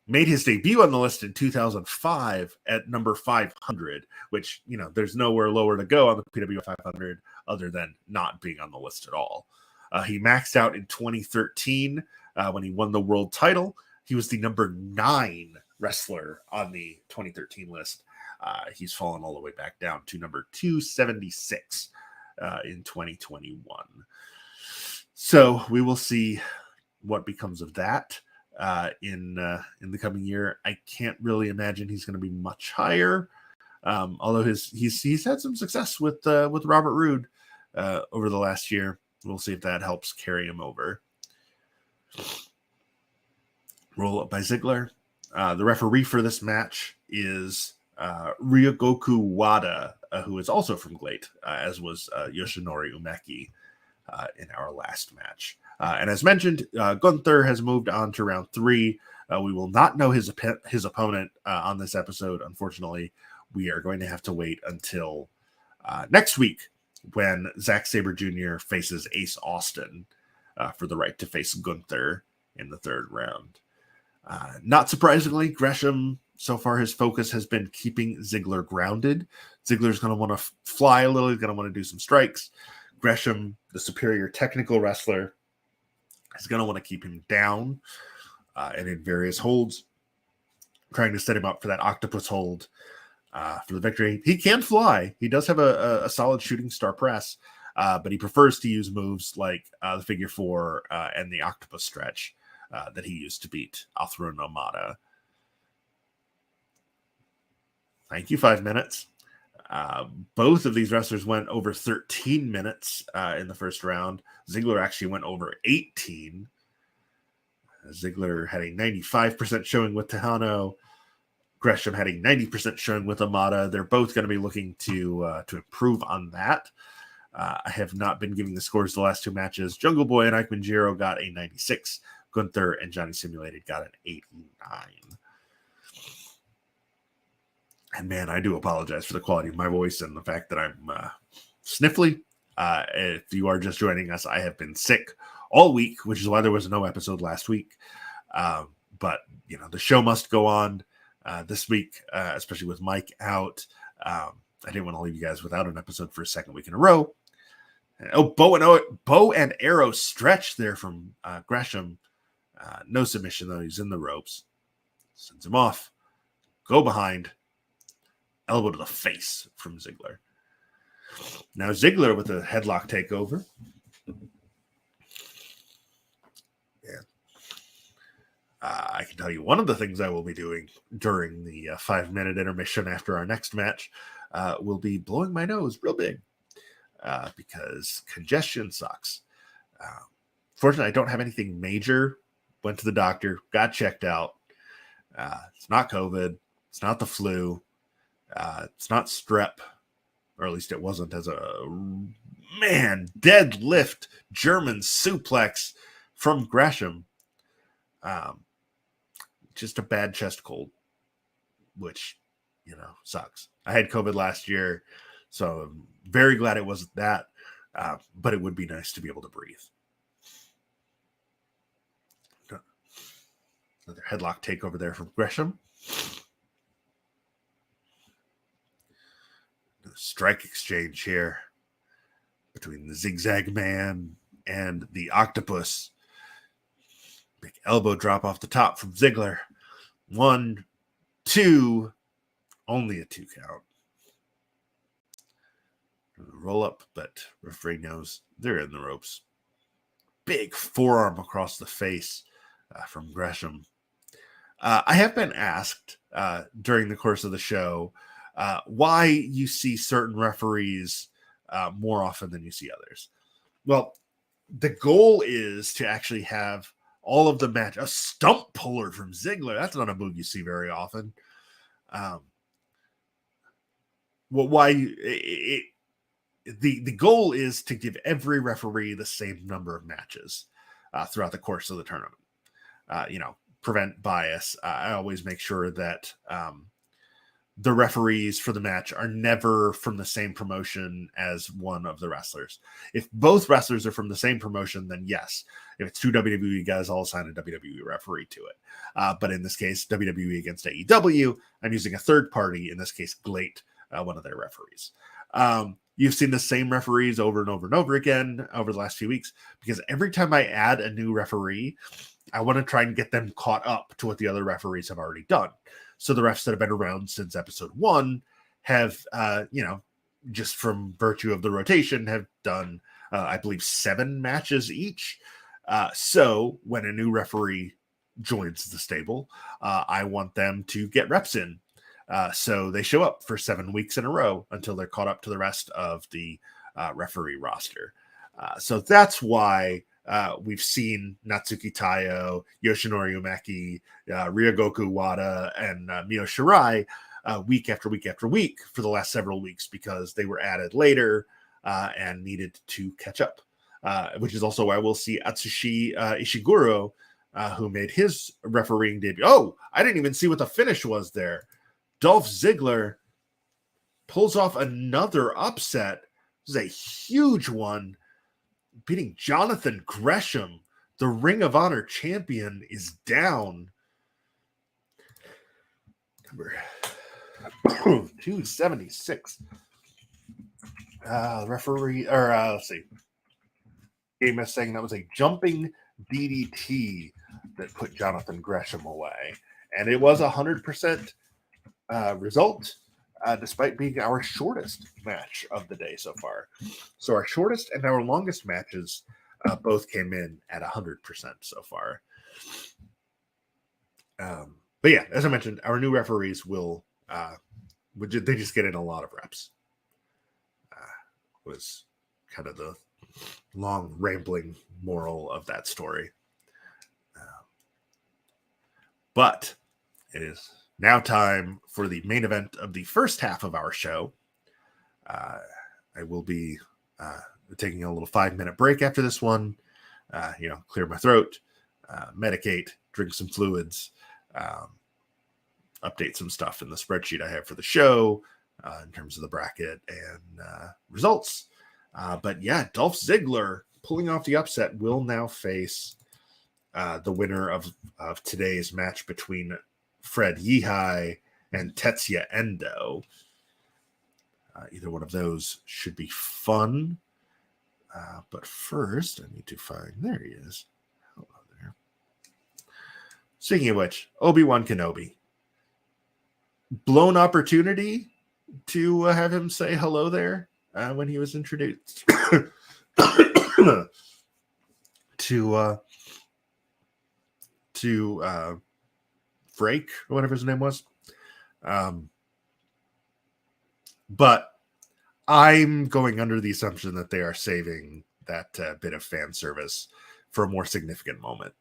made his debut on the list in 2005 at number 500, which, there's nowhere lower to go on the PWS 500 other than not being on the list at all. He maxed out in 2013 when he won the world title. He was the number 9 wrestler on the 2013 list. He's fallen all the way back down to number 276 in 2021. So we will see what becomes of that in the coming year. I can't really imagine he's going to be much higher. Although he's had some success with Robert Roode over the last year. We'll see if that helps carry him over. Roll up by Ziggler. The referee for this match is Ryogoku Wada, who is also from GLEAT, as was Yoshinori Umeki in our last match. And as mentioned, Gunther has moved on to round 3. We will not know his opponent on this episode, unfortunately. We are going to have to wait until next week when Zack Sabre Jr. faces Ace Austin for the right to face Gunther in the 3rd round. Not surprisingly, Gresham, so far his focus has been keeping Ziggler grounded. Ziggler's going to want to fly a little. He's going to want to do some strikes. Gresham, the superior technical wrestler, is going to want to keep him down and in various holds, trying to set him up for that octopus hold for the victory. He can fly. He does have a solid shooting star press, but he prefers to use moves like the figure 4 and the octopus stretch that he used to beat Althro Nomada. Thank you, 5 minutes. Both of these wrestlers went over 13 minutes in the first round. Ziggler actually went over 18. Ziggler had a 95% showing with Tejano. Gresham had a 90% showing with Amada. They're both going to be looking to improve on that. I have not been giving the scores the last 2 matches. Jungle Boy and Eichmann Jiro got a 96. Gunther and Johnny Simulated got an 89. And man, I do apologize for the quality of my voice and the fact that I'm sniffly. If you are just joining us, I have been sick all week, which is why there was no episode last week. But, the show must go on this week, especially with Mike out. I didn't want to leave you guys without an episode for a second week in a row. Bow and arrow stretch there from Gresham. No submission, though. He's in the ropes. Sends him off. Go behind. Elbow to the face from Ziggler. Now Ziggler with a headlock takeover. Yeah. I can tell you one of the things I will be doing during the 5-minute intermission after our next match will be blowing my nose real big because congestion sucks. Fortunately, I don't have anything major. Went to the doctor, got checked out. It's not COVID. It's not the flu. It's not strep, or at least it wasn't, as a deadlift German suplex from Gresham. Just a bad chest cold, which, sucks. I had COVID last year, so I'm very glad it wasn't that, but it would be nice to be able to breathe. Another headlock takeover there from Gresham. Strike exchange here between the Zigzag Man and the Octopus. Big elbow drop off the top from Ziggler. 1, 2, only a 2 count. Roll up, but referee knows they're in the ropes. Big forearm across the face from Gresham. I have been asked during the course of the show why you see certain referees more often than you see others. Well, the goal is to actually have all of the match. A stump puller from Ziggler. That's not a move you see very often. The goal is to give every referee the same number of matches throughout the course of the tournament. Prevent bias. I always make sure that the referees for the match are never from the same promotion as one of the wrestlers. If both wrestlers are from the same promotion, then yes. If it's two WWE guys, I'll assign a WWE referee to it. But in this case, WWE against AEW, I'm using a third party, in this case, Glate, one of their referees. You've seen the same referees over and over and over again over the last few weeks, because every time I add a new referee, I want to try and get them caught up to what the other referees have already done. So the refs that have been around since episode 1 have, just from virtue of the rotation, have done, I believe, 7 matches each. So when a new referee joins the stable, I want them to get reps in. So they show up for 7 weeks in a row until they're caught up to the rest of the referee roster. So that's why we've seen Natsuki Tayo, Yoshinori Umeki, Ryogoku Wada, and Mio Shirai week after week after week for the last several weeks, because they were added later and needed to catch up, which is also why we'll see Atsushi Ishiguro, who made his refereeing debut. Oh, I didn't even see what the finish was there. Dolph Ziggler pulls off another upset. This is a huge one, beating Jonathan Gresham. The Ring of Honor champion is down. Number 276. Referee, or let's see. Game is saying that was a jumping DDT that put Jonathan Gresham away. And it was 100% result, despite being our shortest match of the day so far. So our shortest and our longest matches both came in at 100% so far. But yeah, as I mentioned, our new referees they just get in a lot of reps. Was kind of the long rambling moral of that story. But it is now time for the main event of the first half of our show. I will be taking a little 5-minute break after this one. Clear my throat, medicate, drink some fluids, update some stuff in the spreadsheet I have for the show in terms of the bracket and results. But yeah, Dolph Ziggler pulling off the upset will now face the winner of today's match between Fred Yehai and Tetsuya Endo. Either one of those should be fun. But first, I need to find... There he is. Hello there. Speaking of which, Obi-Wan Kenobi. Blown opportunity to have him say hello there when he was introduced to Frake, or whatever his name was. But I'm going under the assumption that they are saving that bit of fan service for a more significant moment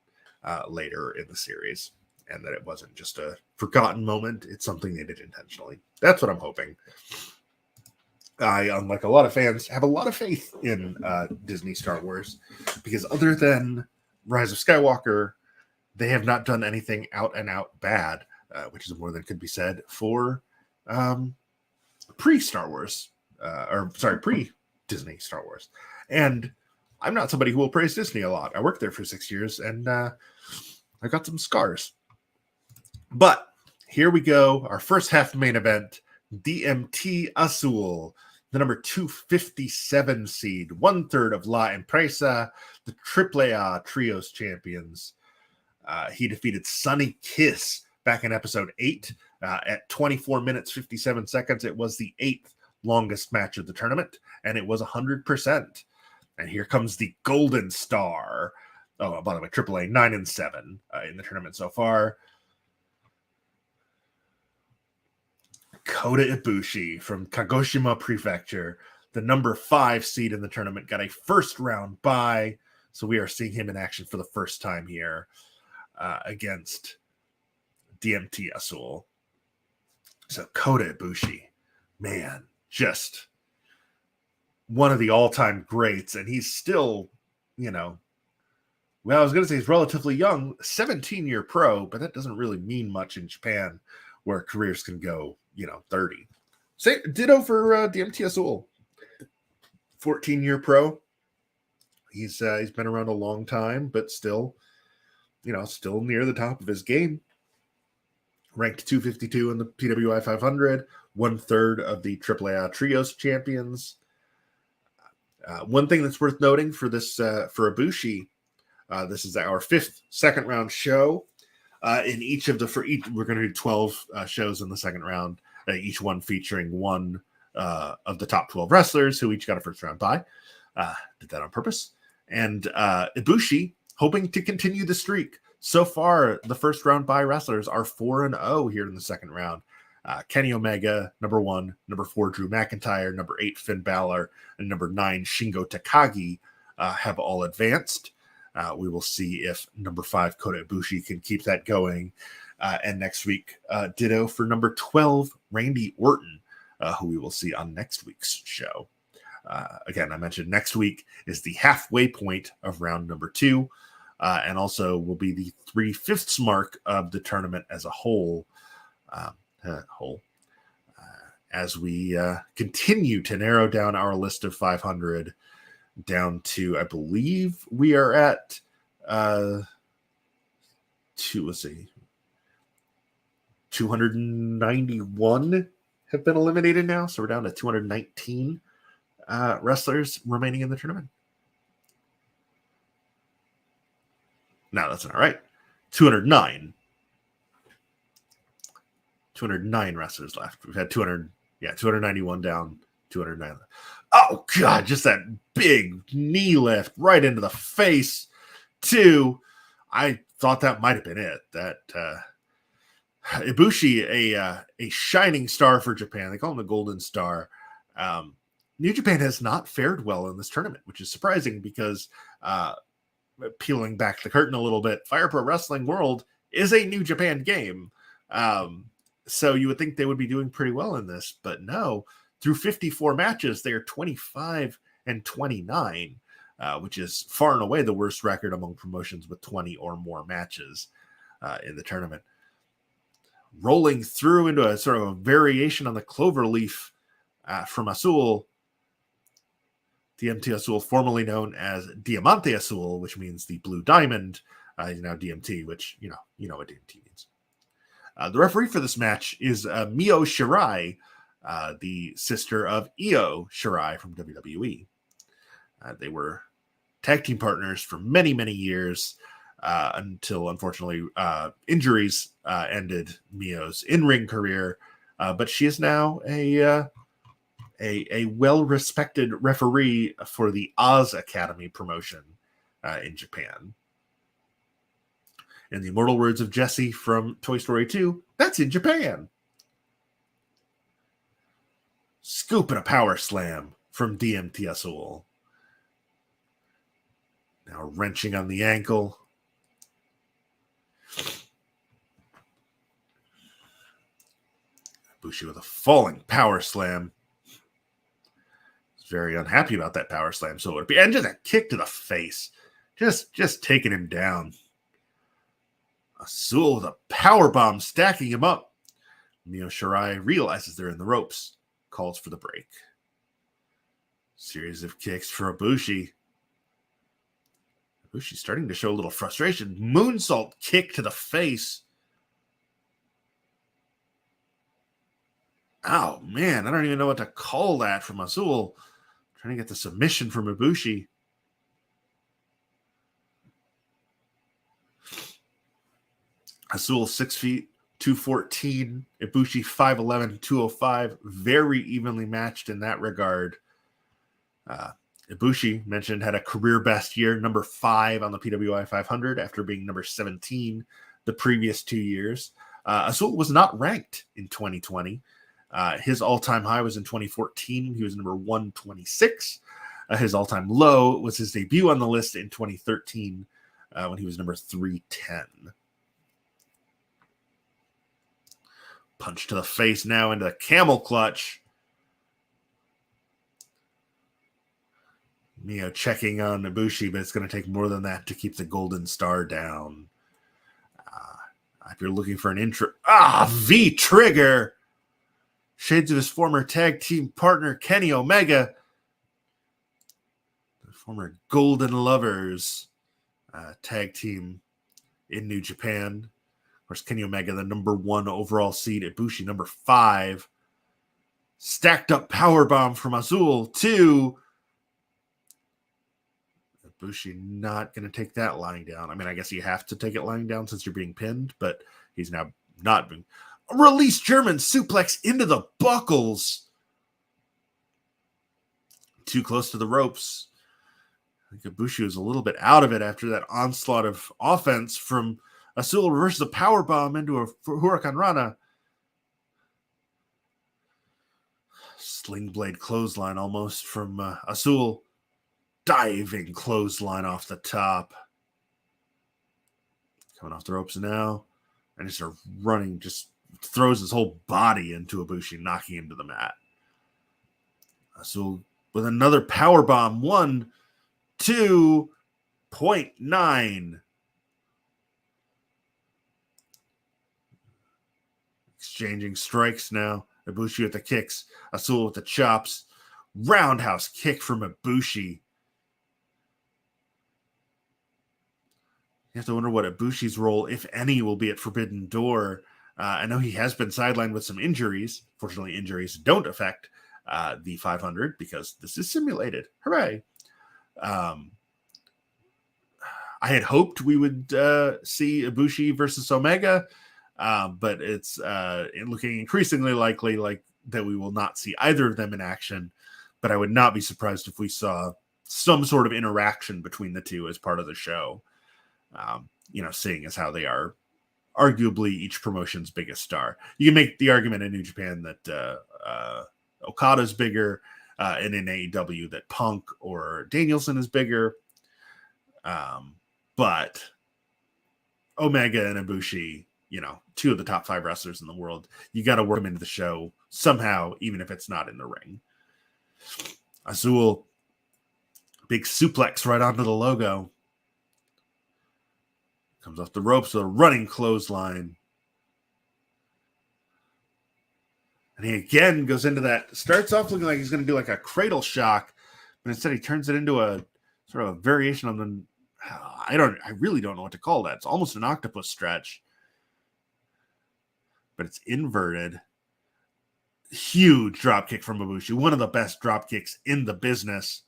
later in the series, and that it wasn't just a forgotten moment. It's something they did intentionally. That's what I'm hoping. I, unlike a lot of fans, have a lot of faith in Disney Star Wars, because other than Rise of Skywalker, they have not done anything out and out bad, which is more than could be said for pre-Star Wars, pre-Disney Star Wars. And I'm not somebody who will praise Disney a lot. I worked there for 6 years, and I got some scars. But here we go. Our first half main event, DMT Azul, the number 257 seed, 1/3 of La Empresa, the AAA Trios champions. He defeated Sonny Kiss back in episode 8 at 24 minutes, 57 seconds. It was the 8th longest match of the tournament, and it was 100%. And here comes the Golden Star. Oh, by the way, AAA 9-7 in the tournament so far. Kota Ibushi from Kagoshima Prefecture, the number 5 seed in the tournament, got a first round bye. So we are seeing him in action for the first time here against DMT Azul. So Kota Ibushi, man, just one of the all-time greats. And he's still, I was going to say he's relatively young, 17-year pro, but that doesn't really mean much in Japan, where careers can go 30. Ditto for DMT Azul. 14-year pro. He's been around a long time, but still near the top of his game. Ranked 252 in the PWI 500, 1/3 of the AAA Trios champions. One thing that's worth noting for this for Ibushi, this is our 5th second round show. We're going to do 12 shows in the second round, each one featuring one of the top 12 wrestlers who each got a first round bye. Did that on purpose. And Ibushi hoping to continue the streak. So far, the first round bye wrestlers are 4-0 here in the second round. Kenny Omega, number 1, number 4, Drew McIntyre, number 8, Finn Balor, and number 9, Shingo Takagi have all advanced. We will see if number 5, Kota Ibushi, can keep that going. And next week, ditto for number 12, Randy Orton, who we will see on next week's show. Again, I mentioned next week is the halfway point of round number 2, and also will be the 3/5 mark of the tournament as a whole. As we continue to narrow down our list of 500 down to, I believe we are at 291 have been eliminated now, so we're down to 219 wrestlers remaining in the tournament. No, that's not right. 209 wrestlers left. We've had 291 down, 209. Oh, God, just that big knee lift right into the face, too. I thought that might have been it. That Ibushi, a shining star for Japan. They call him the Golden Star. New Japan has not fared well in this tournament, which is surprising because peeling back the curtain a little bit, Fire Pro Wrestling World is a New Japan game. So you would think they would be doing pretty well in this, but no. Through 54 matches, they are 25-29, which is far and away the worst record among promotions with 20 or more matches in the tournament. Rolling through into a sort of a variation on the clover leaf from Azul, DMT Azul, formerly known as Diamante Azul, which means the blue diamond, is now DMT, which, you know what DMT means. The referee for this match is Mio Shirai, the sister of Io Shirai from WWE. They were tag team partners for many, many years until, unfortunately, injuries ended Mio's in-ring career. But she is now a well-respected referee for the Oz Academy promotion in Japan. In the immortal words of Jesse from Toy Story 2, that's in Japan. Scoop and a power slam from DMT Azul. Now wrenching on the ankle. Ibushi with a falling power slam. He's very unhappy about that power slam. So it would be, and just a kick to the face. Just taking him down. Azul with a power bomb stacking him up. Mio Shirai realizes they're in the ropes. Calls for the break. Series of kicks for Ibushi. Ibushi's starting to show a little frustration. Moonsault kick to the face. Oh, man. I don't even know what to call that from Azul. Trying to get the submission from Ibushi. Azul 6 feet, 214. Ibushi 5'11", 205. Very evenly matched in that regard. Ibushi, mentioned, had a career best year, number 5 on the PWI 500 after being number 17 the previous 2 years. Azul was not ranked in 2020. His all-time high was in 2014. He was number 126. His all-time low was his debut on the list in 2013 when he was number 310. Punch to the face now into the camel clutch. Mio checking on Ibushi, but it's going to take more than that to keep the Golden Star down. If you're looking for an intro... V-trigger! shades of his former tag team partner, Kenny Omega, the former Golden Lovers tag team in New Japan. Of course, Kenny Omega, the number 1 overall seed, Ibushi, number 5. Stacked up powerbomb from Azul, 2. Ibushi not going to take that lying down. I mean, I guess you have to take it lying down since you're being pinned, but he's now not being. Release German suplex into the buckles. Too close to the ropes. I think Ibushi was a little bit out of it after that onslaught of offense from Azul. Reverses a powerbomb into a Huracan Rana. Sling blade clothesline almost from Azul. Diving clothesline off the top. Coming off the ropes now. And just running, just throws his whole body into Ibushi, knocking him to the mat. Azul with another powerbomb. 1, 2.9. Exchanging strikes now. Ibushi with the kicks. Azul with the chops. Roundhouse kick from Ibushi. You have to wonder what Ibushi's role, if any, will be at Forbidden Door. I know he has been sidelined with some injuries. Fortunately, injuries don't affect the 500 because this is simulated. Hooray. I had hoped we would see Ibushi versus Omega, but it's looking increasingly likely that we will not see either of them in action. But I would not be surprised if we saw some sort of interaction between the two as part of the show. Seeing as how they are arguably each promotion's biggest star. You can make the argument in New Japan that Okada's bigger, and in AEW that Punk or Danielson is bigger. But Omega and Ibushi, 2 of the top 5 wrestlers in the world, you got to work them into the show somehow, even if it's not in the ring. Azul, big suplex right onto the logo. Comes off the ropes with a running clothesline. And he again goes into that, starts off looking like he's going to do like a cradle shock, but instead he turns it into a sort of a variation on the, I really don't know what to call that. It's almost an octopus stretch, but it's inverted. Huge drop kick from Ibushi. One of the best drop kicks in the business.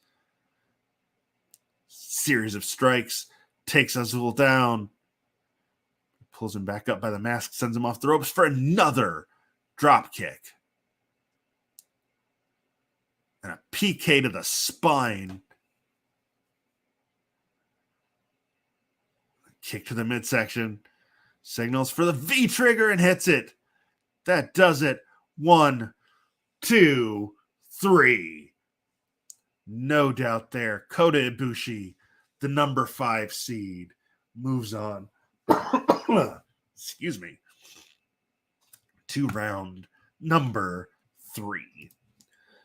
Series of strikes. Takes Azul down. Pulls him back up by the mask. Sends him off the ropes for another drop kick. And a PK to the spine. Kick to the midsection. Signals for the V trigger and hits it. That does it. 1, 2, 3. No doubt there. Kota Ibushi, the number 5 seed, moves on. Excuse me. To round number 3.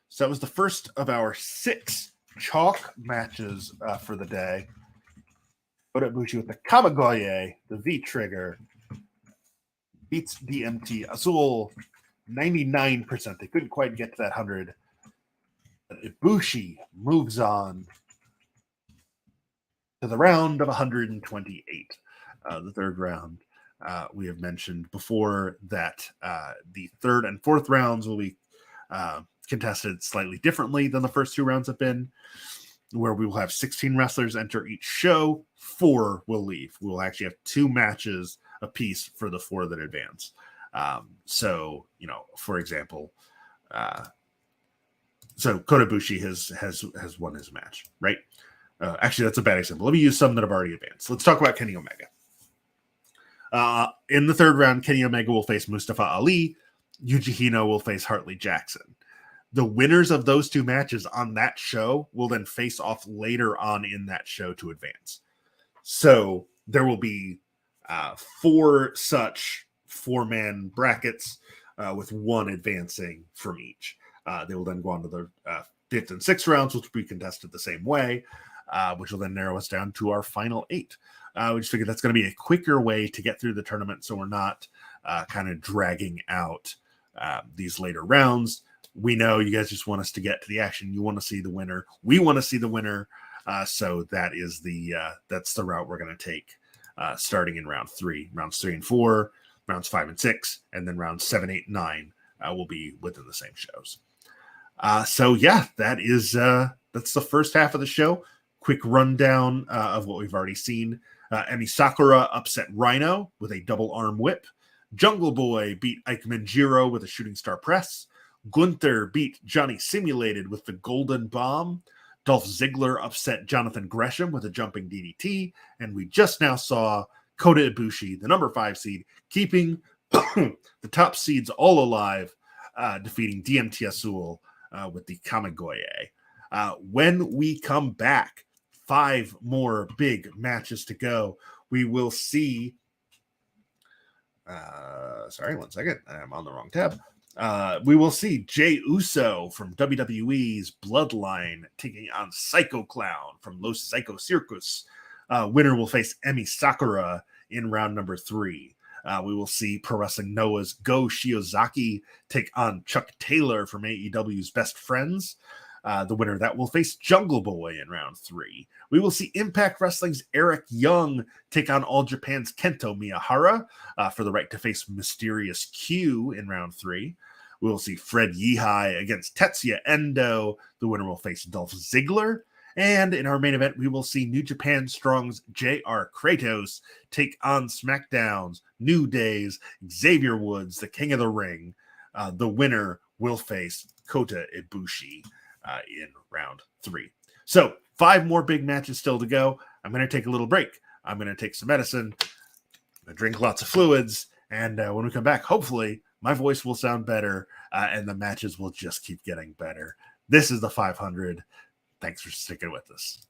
So that was the first of our 6 chalk matches for the day. Kota Ibushi with the Kamigoye, the V trigger, beats DMT. Azul, 99%. They couldn't quite get to that 100. But Ibushi moves on to the round of 128. The third round. We have mentioned before that the third and fourth rounds will be contested slightly differently than the first 2 rounds have been, where we will have 16 wrestlers enter each show. 4 will leave. We will actually have 2 matches apiece for the 4 that advance. So, for example, so Kota Ibushi has won his match, right? Actually, that's a bad example. Let me use some that have already advanced. Let's talk about Kenny Omega. In the third round, Kenny Omega will face Mustafa Ali. Yuji Hino will face Hartley Jackson. The winners of those 2 matches on that show will then face off later on in that show to advance. So there will be 4 such 4-man brackets with 1 advancing from each. They will then go on to the 5th and 6th rounds, which will be contested the same way, which will then narrow us down to our final 8. We just figured that's going to be a quicker way to get through the tournament, so we're not kind of dragging out these later rounds. We know you guys just want us to get to the action. You want to see the winner. We want to see the winner. So that is that's the route we're going to take starting in round 3. Rounds 3 and 4, rounds 5 and 6, and then rounds 7, 8, and 9 will be within the same shows. So yeah, that's the first half of the show. Quick rundown of what we've already seen. Emi Sakura upset Rhino with a double arm whip. Jungle Boy beat Eichmann Jiro with a shooting star press. Gunther beat Johnny Simulated with the Golden Bomb. Dolph Ziggler upset Jonathan Gresham with a jumping DDT. And we just now saw Kota Ibushi, the number 5 seed, keeping the top seeds all alive, defeating DMT Azul with the Kamigoye. When we come back, 5 more big matches to go. We will see. Sorry, one second. I'm on the wrong tab. We will see Jey Uso from WWE's Bloodline taking on Psycho Clown from Los Psycho Circus. Winner will face Emi Sakura in round number 3. We will see Pro Wrestling Noah's Go Shiozaki take on Chuck Taylor from AEW's Best Friends. The winner that will face Jungle Boy in round 3. We will see Impact Wrestling's Eric Young take on All Japan's Kento Miyahara for the right to face Mysterious Q in round 3. We will see Fred Yehai against Tetsuya Endo. The winner will face Dolph Ziggler. And in our main event, we will see New Japan Strong's J.R. Kratos take on SmackDown's New Day's Xavier Woods, the King of the Ring. The winner will face Kota Ibushi in round 3. So 5 more big matches still to go. I'm going to take a little break. I'm going to take some medicine, drink lots of fluids, and when we come back, hopefully my voice will sound better and the matches will just keep getting better. This is the 500. Thanks for sticking with us.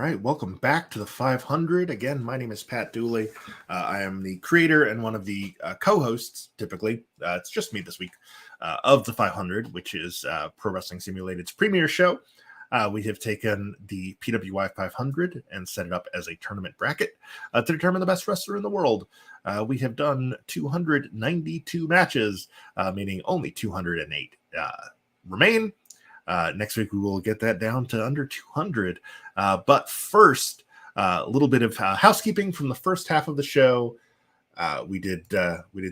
right, welcome back to the 500. Again, my name is Pat Dooley. I am the creator and one of the co-hosts, typically. It's just me this week, of the 500, which is Pro Wrestling Simulated's premier show. We have taken the PWI 500 and set it up as a tournament bracket to determine the best wrestler in the world. We have done 292 matches, meaning only 208 remain. Next week, we will get that down to under 200. But first, a little bit of housekeeping from the first half of the show. We did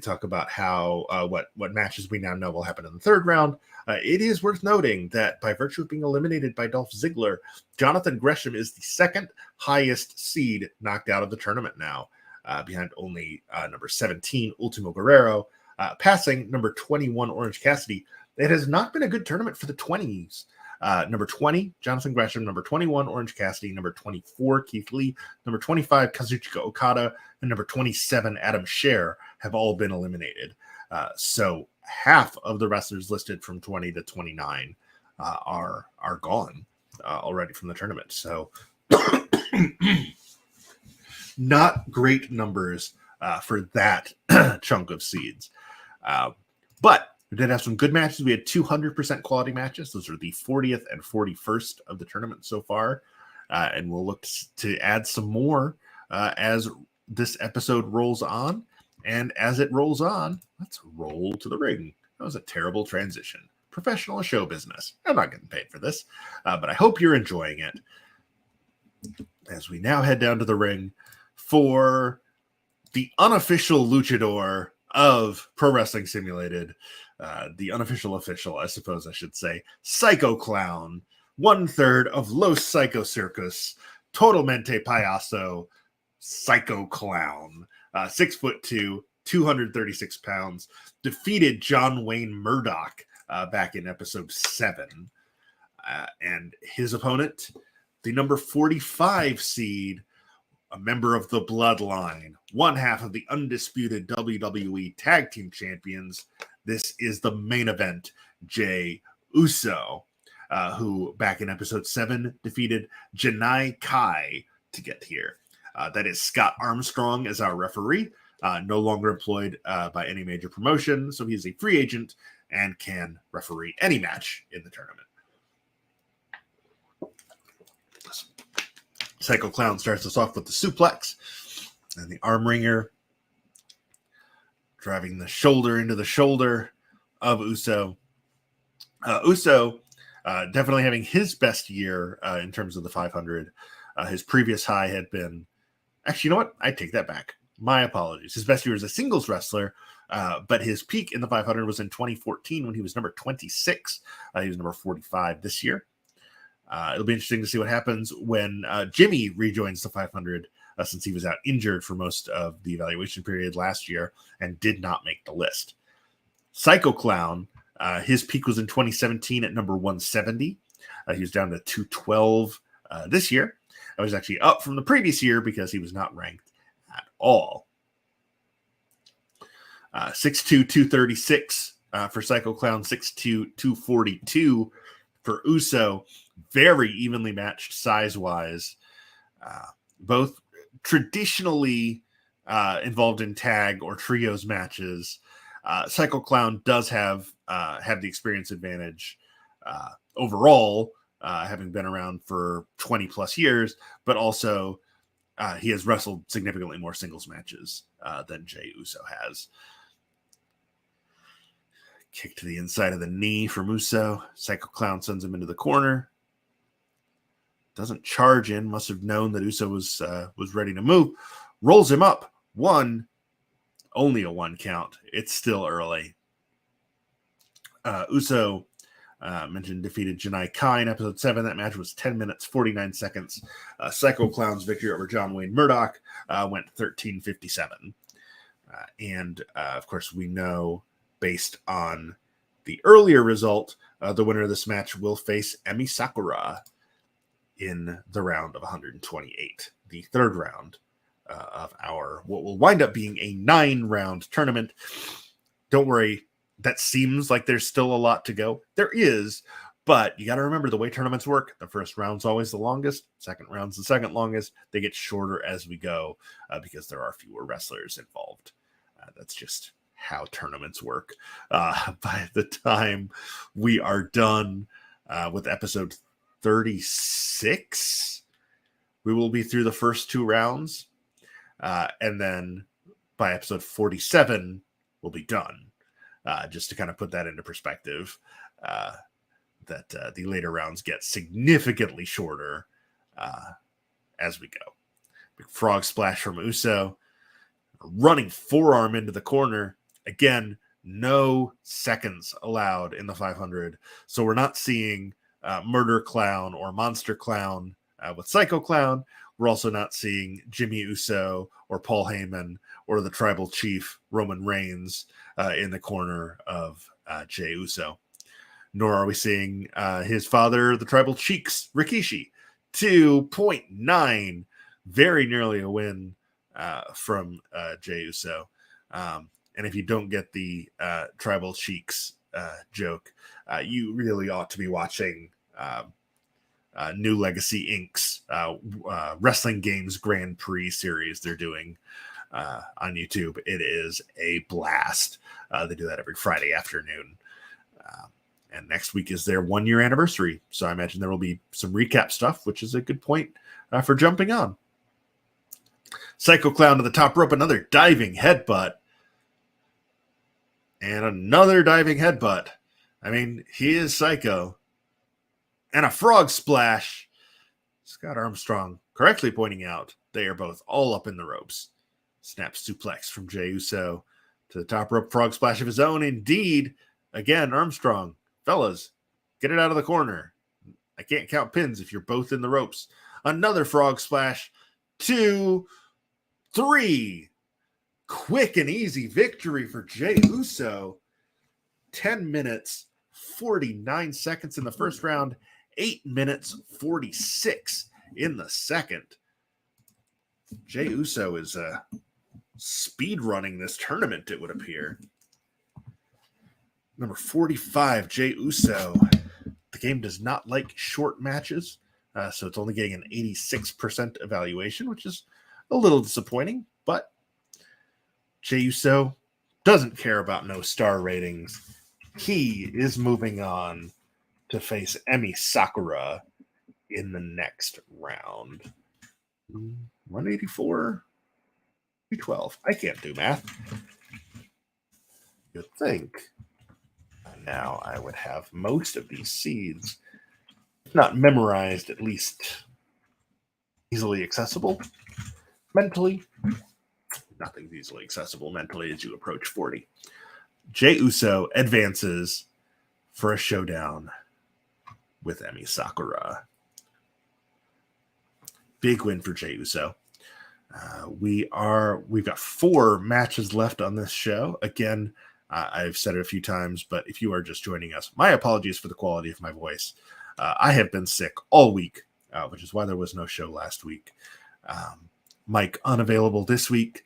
talk about how what matches we now know will happen in the third round. It is worth noting that by virtue of being eliminated by Dolph Ziggler, Jonathan Gresham is the second highest seed knocked out of the tournament now, behind only number 17 Ultimo Guerrero, passing number 21 Orange Cassidy. It has not been a good tournament for the 20s. Number 20, Jonathan Gresham. Number 21, Orange Cassidy. Number 24, Keith Lee. Number 25, Kazuchika Okada. And number 27, Adam Scherr have all been eliminated. So half of the wrestlers listed from 20 to 29 are gone already from the tournament. So not great numbers for that chunk of seeds. But we did have some good matches. We had 200% quality matches. Those are the 40th and 41st of the tournament so far. And we'll look to add some more as this episode rolls on. And as it rolls on, let's roll to the ring. That was a terrible transition. Professional show business. I'm not getting paid for this, but I hope you're enjoying it. As we now head down to the ring for the unofficial luchador of Pro Wrestling Simulated, the unofficial official, I suppose I should say, Psycho Clown, 1/3 of Los Psycho Circus, Totalmente Payaso, Psycho Clown, 6'2", 236 pounds, defeated John Wayne Murdoch back in episode 7. And his opponent, the number 45 seed, a member of the Bloodline, one half of the undisputed WWE Tag Team Champions. This is the main event, Jey Uso, who back in episode 7 defeated Janai Kai to get here. That is Scott Armstrong as our referee, no longer employed by any major promotion, so he's a free agent and can referee any match in the tournament. Psycho Clown starts us off with the suplex and the arm wringer, driving the shoulder into the shoulder of Uso. Uso definitely having his best year in terms of the 500. His previous high had been... Actually, you know what? I take that back. My apologies. His best year as a singles wrestler, but his peak in the 500 was in 2014 when he was number 26. He was number 45 this year. It'll be interesting to see what happens when Jimmy rejoins the 500, since he was out injured for most of the evaluation period last year and did not make the list. Psycho Clown, his peak was in 2017 at number 170. He was down to 212 this year. That was actually up from the previous year because he was not ranked at all. 6'2", 236 for Psycho Clown, 6'2", 242 for Uso. Very evenly matched size-wise. Both traditionally involved in tag or trios matches. Psycho Clown does have the experience advantage overall, having been around for 20 plus years, but also he has wrestled significantly more singles matches than Jey Uso has. Kick to the inside of the knee from Uso. Psycho Clown sends him into the corner. Doesn't charge in. Must have known that Uso was ready to move. Rolls him up. Only a 1 count. It's still early. Uso mentioned defeated Janai Kai in episode 7. That match was 10 minutes, 49 seconds. Psycho Clown's victory over John Wayne Murdoch went 13:57. And of course, we know based on the earlier result, the winner of this match will face Emi Sakura in the round of 128, the third round of our what will wind up being a 9-round tournament. Don't worry, that seems like there's still a lot to go. There is, But you got to remember the way tournaments work. The first round's always the longest. Second round's the second longest. They get shorter as we go because there are fewer wrestlers involved. That's just how tournaments work. By the time we are done with episode 36, we will be through the first 2 rounds. And then by episode 47, we'll be done. Just to kind of put that into perspective, that the later rounds get significantly shorter as we go. Big frog splash from Uso. Running forearm into the corner. Again, no seconds allowed in the 500. So we're not seeing Murder Clown or Monster Clown with Psycho Clown. We're also not seeing Jimmy Uso or Paul Heyman or the Tribal Chief Roman Reigns in the corner of Jey Uso. Nor are we seeing his father, the Tribal Cheeks, Rikishi. 2.9. Very nearly a win from Jey Uso. And if you don't get the Tribal Cheeks joke, you really ought to be watching New Legacy Inc.'s Wrestling Games Grand Prix series they're doing on YouTube. It is a blast. They do that every Friday afternoon. And next week is their 1-year anniversary. So I imagine there will be some recap stuff, which is a good point for jumping on. Psycho Clown to the top rope, another diving headbutt. And another diving headbutt. I mean, he is Psycho. And a frog splash. Scott Armstrong correctly pointing out they are both all up in the ropes. Snap suplex from Jey Uso to the top rope, frog splash of his own. Indeed, again, Armstrong. Fellas, get it out of the corner. I can't count pins if you're both in the ropes. Another frog splash. 2, 3. Quick and easy victory for Jey Uso. 10 minutes, 49 seconds in the first round. 8 minutes, 46 in the second. Jey Uso is speed running this tournament, it would appear. Number 45, Jey Uso. The game does not like short matches, so it's only getting an 86% evaluation, which is a little disappointing, but Jey Uso doesn't care about no star ratings. He is moving on to face Emi Sakura in the next round. 184, 212. I can't do math. You'd think now I would have most of these seeds, if not memorized, at least easily accessible mentally. Nothing's easily accessible mentally as you approach 40. Jey Uso advances for a showdown with Emi Sakura. Big win for Jey Uso. We've got 4 matches left on this show. Again, I've said it a few times, but if you are just joining us, my apologies for the quality of my voice. I have been sick all week, which is why there was no show last week. Mike unavailable this week,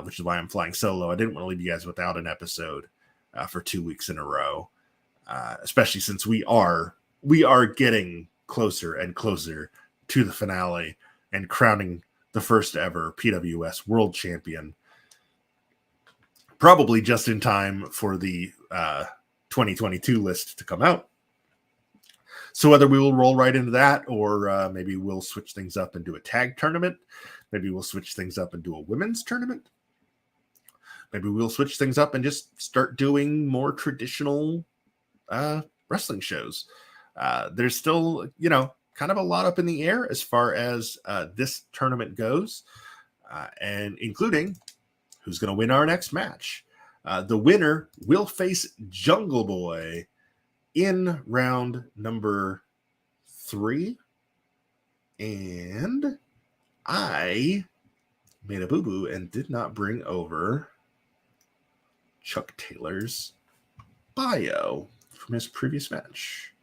which is why I'm flying solo. I didn't want to leave you guys without an episode for 2 weeks in a row, especially since we are getting closer and closer to the finale and crowning the first ever PWS World Champion. Probably just in time for the 2022 list to come out. So whether we will roll right into that, or maybe we'll switch things up and do a tag tournament. Maybe we'll switch things up and do a women's tournament. Maybe we'll switch things up and just start doing more traditional wrestling shows. There's still, kind of a lot up in the air as far as this tournament goes, and including who's going to win our next match. The winner will face Jungle Boy in round number 3. And I made a boo-boo and did not bring over Chuck Taylor's bio from his previous match.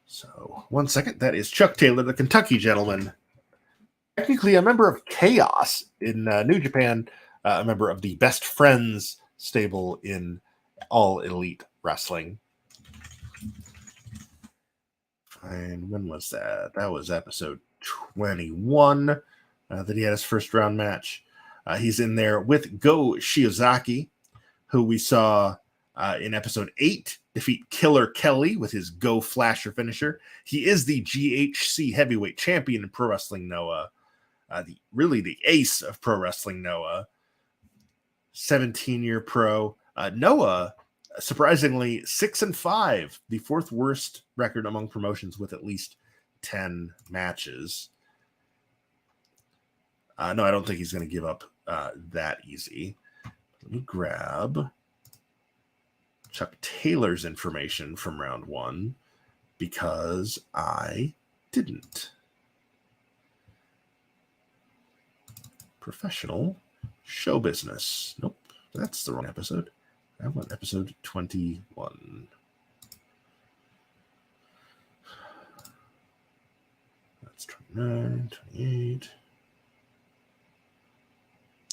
So, 1 second. That is Chuck Taylor, the Kentucky gentleman. Technically a member of Chaos in New Japan, a member of the Best Friends stable in All Elite Wrestling. And when was that? That was episode 21 that he had his first round match. He's in there with Go Shiozaki, who we saw in episode 8 defeat Killer Kelly with his Go Flasher finisher. He is the GHC heavyweight champion in Pro Wrestling Noah, the ace of Pro Wrestling Noah. 17-year pro. Noah, surprisingly, 6-5, the fourth worst record among promotions with at least 10 matches. No, I don't think he's going to give up that easy. Let me grab Chuck Taylor's information from round 1 because I didn't. Professional show business. Nope, that's the wrong episode. I want episode 21. That's 29, 28.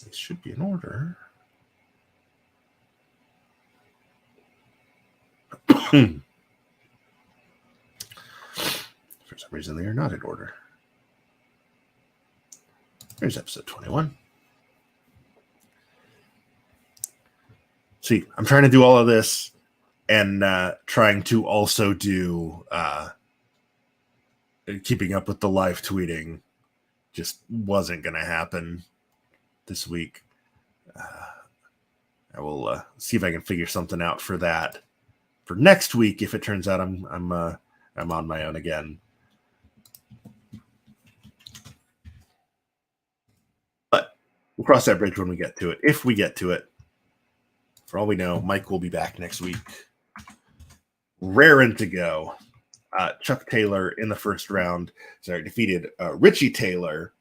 These should be in order. For some reason, they are not in order. Here's episode 21. See, I'm trying to do all of this and trying to also do keeping up with the live tweeting. Just wasn't going to happen this week. I will see if I can figure something out for that for next week. If it turns out I'm on my own again. But we'll cross that bridge when we get to it. If we get to it. For all we know, Mike will be back next week. Raring to go. Chuck Taylor in the first round defeated Richie Taylor.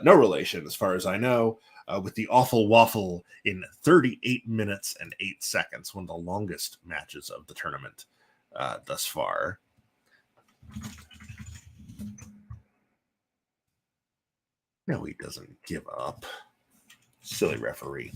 No relation, as far as I know, with the awful waffle in 38 minutes and 8 seconds. One of the longest matches of the tournament thus far. No, he doesn't give up. Silly referee.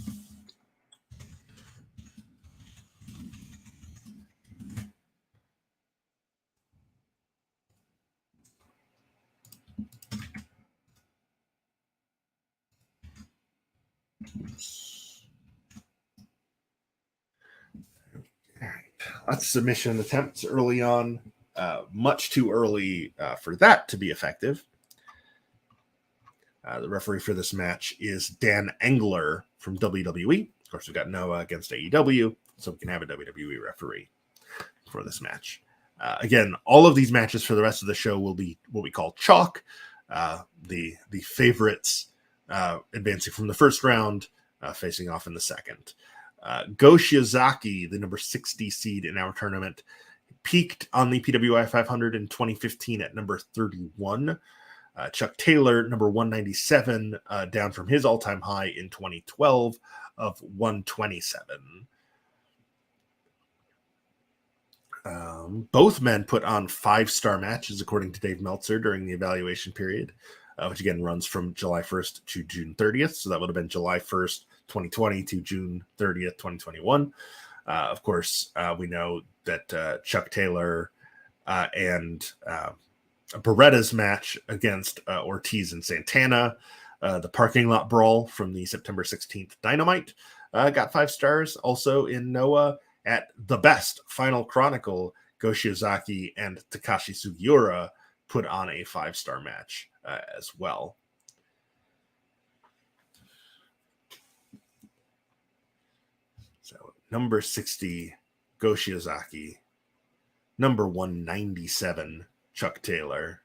Lots of submission attempts early on. Much too early for that to be effective. The referee for this match is Dan Engler from WWE. Of course, we've got Noah against AEW, so we can have a WWE referee for this match. Again, all of these matches for the rest of the show will be what we call chalk. The favorites advancing from the first round, facing off in the second. Go Shiozaki, the number 60 seed in our tournament, peaked on the PWI 500 in 2015 at number 31. Chuck Taylor, number 197, down from his all-time high in 2012 of 127. Both men put on 5-star matches, according to Dave Meltzer, during the evaluation period, which again runs from July 1st to June 30th. So that would have been July 1st, 2020 to June 30th, 2021. Of course, we know that Chuck Taylor and Beretta's match against Ortiz and Santana, the parking lot brawl from the September 16th Dynamite, got 5 stars. Also in Noah at The Best Final Chronicle, Go Shiozaki and Takashi Sugiura put on a 5-star match as well. So number 60, Go Shiozaki. Number 197, Chuck Taylor.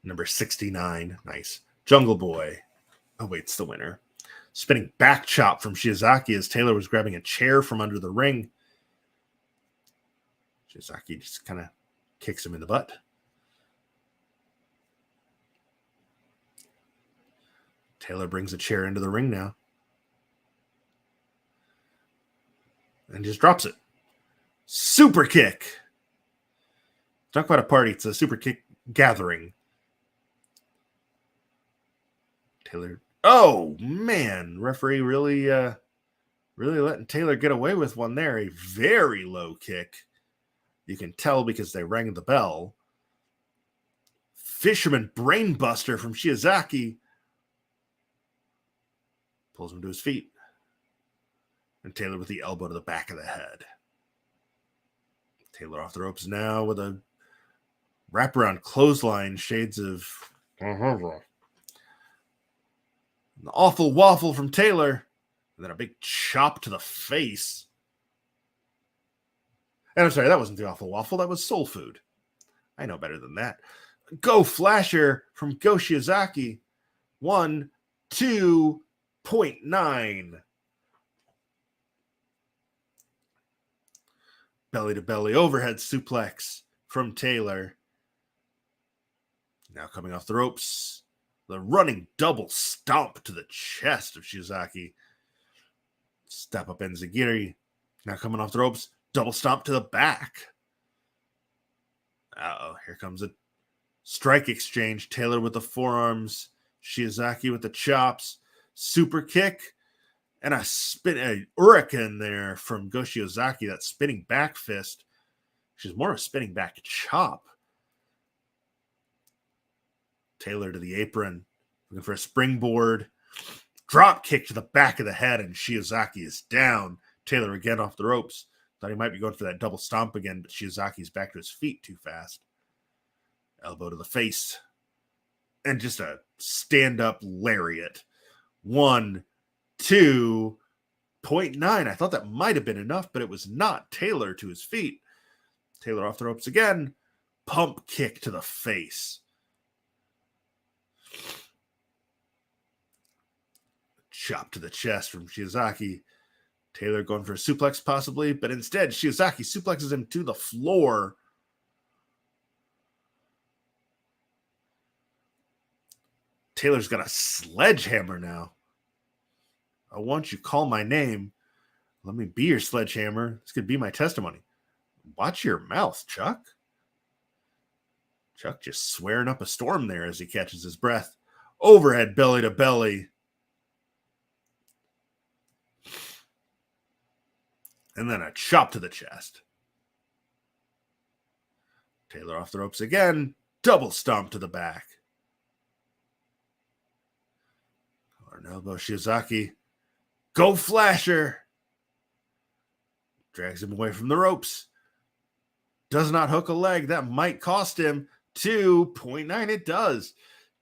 Number 69, nice, Jungle Boy awaits the winner. Spinning back chop from Shiozaki as Taylor was grabbing a chair from under the ring. Shiozaki just kind of kicks him in the butt. Taylor brings a chair into the ring now. And just drops it. Super kick. Talk about a party. It's a super kick gathering. Taylor. Oh, man. Referee really letting Taylor get away with one there. A very low kick. You can tell because they rang the bell. Fisherman Brainbuster from Shiozaki. Pulls him to his feet. And Taylor with the elbow to the back of the head. Taylor off the ropes now with a wraparound clothesline, shades of an awful waffle from Taylor. And then a big chop to the face. And I'm sorry, that wasn't the awful waffle. That was soul food. I know better than that. Go Flasher from Go Shiozaki. 1, 2.9. Belly to belly overhead suplex from Taylor. Now coming off the ropes. The running double stomp to the chest of Shiozaki. Step up Enzigiri. Now coming off the ropes. Double stomp to the back. Uh-oh, here comes a strike exchange. Taylor with the forearms. Shiozaki with the chops. Super kick. And a hurricane there from Go Shiozaki. That spinning back fist. She's more of a spinning back chop. Taylor to the apron. Looking for a springboard. Drop kick to the back of the head. And Shiozaki is down. Taylor again off the ropes. Thought he might be going for that double stomp again, but Shiozaki's back to his feet too fast. Elbow to the face. And just a stand-up lariat. 1, 2.9. I thought that might have been enough, but it was not. Taylor to his feet. Taylor off the ropes again. Pump kick to the face. Chop to the chest from Shiozaki. Taylor going for a suplex possibly, but instead Shiozaki suplexes him to the floor. Taylor's got a sledgehammer now. I want you to call my name. Let me be your sledgehammer. This could be my testimony. Watch your mouth, Chuck. Chuck just swearing up a storm there as he catches his breath. Overhead belly to belly. And then a chop to the chest. Taylor off the ropes again. Double stomp to the back. An elbow, Shiozaki. Go Flasher. Drags him away from the ropes. Does not hook a leg. That might cost him 2.9. It does.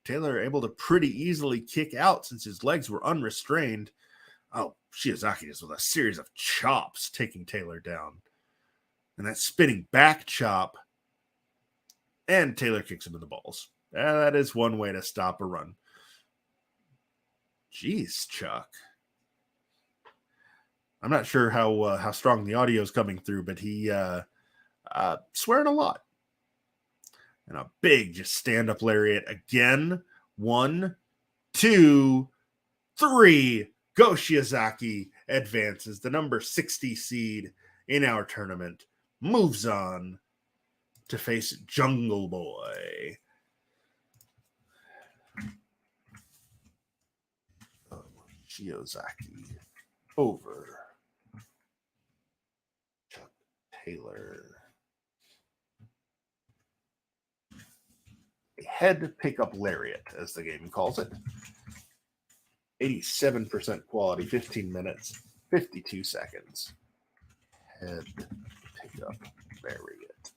Taylor able to pretty easily kick out since his legs were unrestrained. Oh, Shiozaki is with a series of chops taking Taylor down. And that spinning back chop. And Taylor kicks him in the balls. That is one way to stop a run. Jeez, Chuck. I'm not sure how strong the audio is coming through, but he swearing a lot. And a big just stand-up lariat again. 1, 2, 3. Go Shiozaki advances. The number 60 seed in our tournament moves on to face Jungle Boy. Oh, Shiozaki over Chuck Taylor. A head pickup lariat, as the game calls it. 87% quality, 15 minutes, 52 seconds. Head pickup lariat.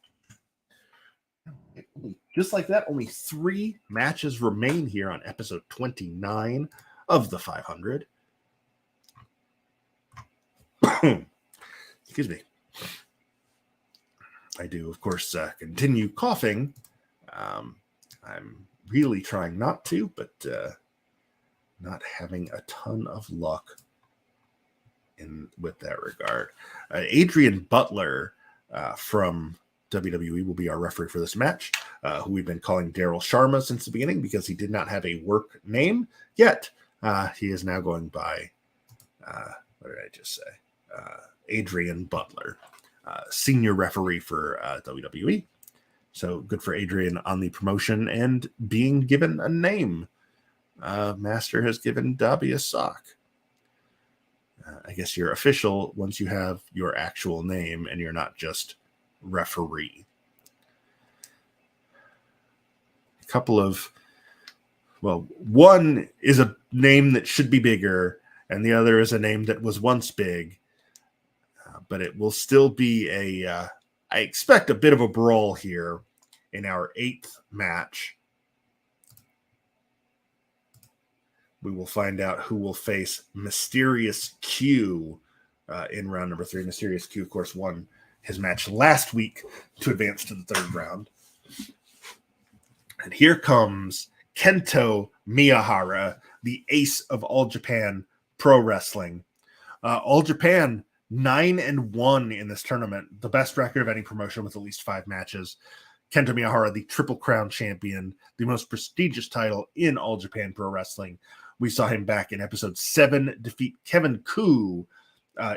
Just like that, only 3 matches remain here on episode 29 of the 500. Excuse me. I do, of course, continue coughing. I'm really trying not to, but not having a ton of luck with that regard. Adrian Butler from WWE will be our referee for this match, who we've been calling Daryl Sharma since the beginning because he did not have a work name yet. He is now going by, what did I just say? Adrian Butler, senior referee for WWE. So good for Adrian on the promotion and being given a name. Master has given Dobby a sock. I guess you're official once you have your actual name and you're not just referee. A couple of, well, one is a name that should be bigger, and the other is a name that was once big, but it will still be I expect a bit of a brawl here in our 8th match. We will find out who will face Mysterious Q in round number 3. Mysterious Q, of course, won his match last week to advance to the 3rd round. And here comes Kento Miyahara, the ace of All Japan Pro Wrestling. All Japan 9-1 in this tournament, the best record of any promotion with at least 5 matches. Kento Miyahara, the Triple Crown champion, the most prestigious title in All Japan Pro Wrestling. We saw him back in episode 7 defeat Kevin Koo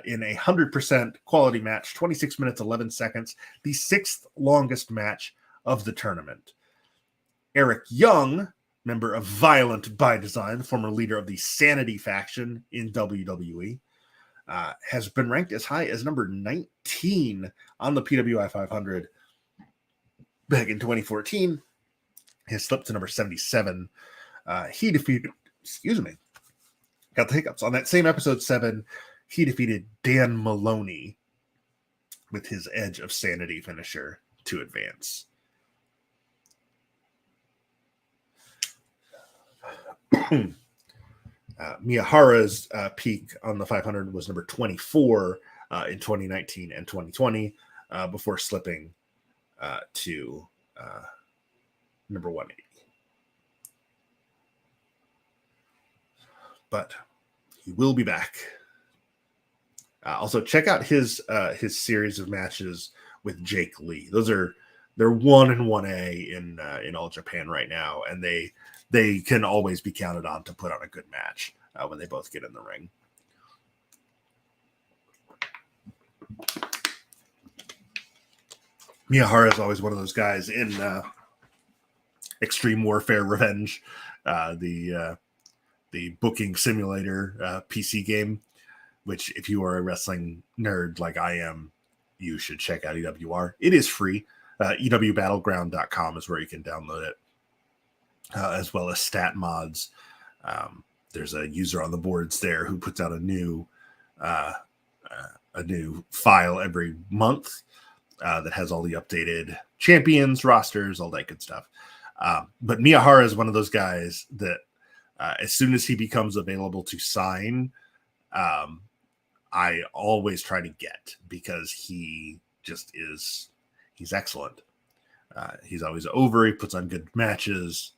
in a 100% quality match, 26 minutes, 11 seconds, the 6th longest match of the tournament. Eric Young, member of Violent by Design, former leader of the Sanity faction in WWE, has been ranked as high as number 19 on the PWI 500 back in 2014. He has slipped to number 77. He defeated, got the hiccups. On that same episode 7, he defeated Dan Maloney with his Edge of Sanity finisher to advance. Miyahara's peak on the 500 was number 24 in 2019 and 2020 before slipping to number 180. But he will be back. Also, check out his series of matches with Jake Lee. They're 1 and 1A in All Japan right now, and they can always be counted on to put on a good match when they both get in the ring. Miyahara is always one of those guys in Extreme Warfare Revenge, the booking simulator PC game, which if you are a wrestling nerd like I am, you should check out EWR. It is free. EWBattleground.com is where you can download it, as well as stat mods. There's a user on the boards there who puts out a new file every month that has all the updated champions, rosters, all that good stuff. But Miyahara is one of those guys that as soon as he becomes available to sign, I always try to get, because he just is, he's excellent. He's always over. He puts on good matches.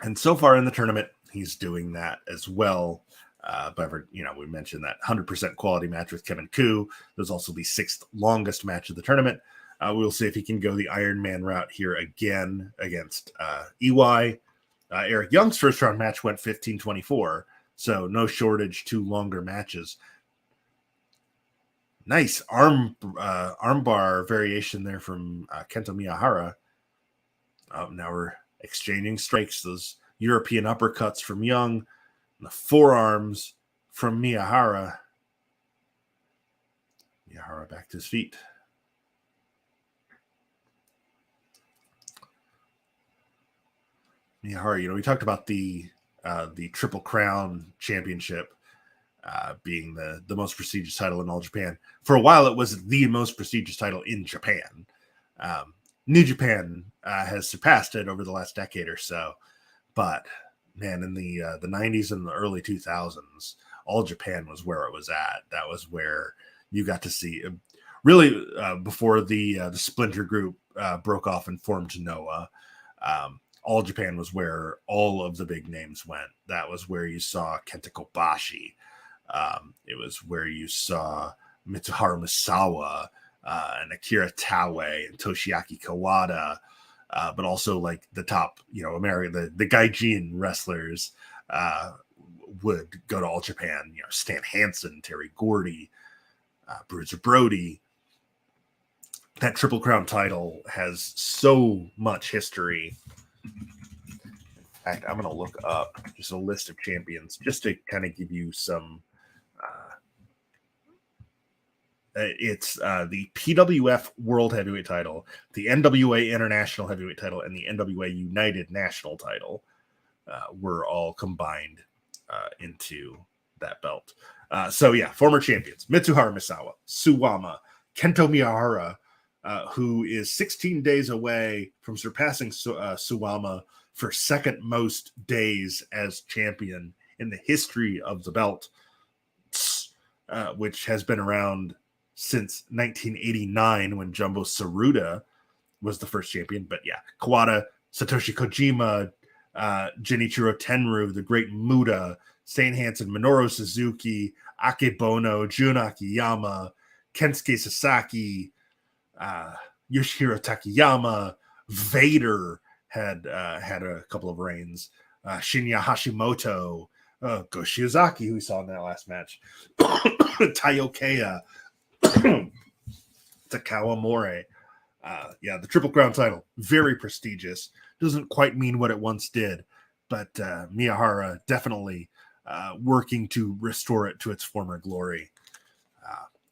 And so far in the tournament, he's doing that as well. But we mentioned that 100% quality match with Kevin Koo. There's also the 6th longest match of the tournament. We'll see if he can go the Iron Man route here again against EY. Eric Young's first round match went 15-24, so no shortage to longer matches. Nice armbar variation there from Kento Miyahara. Now we're exchanging strikes. Those European uppercuts from Young, and the forearms from Miyahara. Miyahara back to his feet. Miyahara, we talked about the Triple Crown Championship being the most prestigious title in All Japan. For a while, it was the most prestigious title in Japan. New Japan has surpassed it over the last decade or so. But, man, in the 90s and the early 2000s, All Japan was where it was at. That was where you got to see, really, before the Splinter Group broke off and formed Noah, All Japan was where all of the big names went. That was where you saw Kenta Kobashi. It was where you saw Mitsuharu Misawa and Akira Taue and Toshiaki Kawada, but also like the top, American, the Gaijin wrestlers would go to All Japan. Stan Hansen, Terry Gordy, Bruiser Brody. That Triple Crown title has so much history. In fact, I'm going to look up just a list of champions just to kind of give you some It's the PWF World Heavyweight title, the NWA International Heavyweight title, and the NWA United National title were all combined into that belt. So yeah, former champions Mitsuharu Misawa, Suwama, Kento Miyahara, who is 16 days away from surpassing Suwama for second most days as champion in the history of the belt, which has been around since 1989 when Jumbo Tsuruta was the first champion. But yeah, Kawada, Satoshi Kojima, Genichiro Tenryu, the Great Muta, Stan Hansen, Minoru Suzuki, Akebono, Jun Akiyama, Kensuke Sasaki, Yoshihiro Takayama, Vader had a couple of reigns, Shinya Hashimoto, Go Shiozaki, who we saw in that last match, Taiokeya, Takawa More. Yeah, the Triple Crown title, very prestigious. Doesn't quite mean what it once did, but Miyahara definitely working to restore it to its former glory.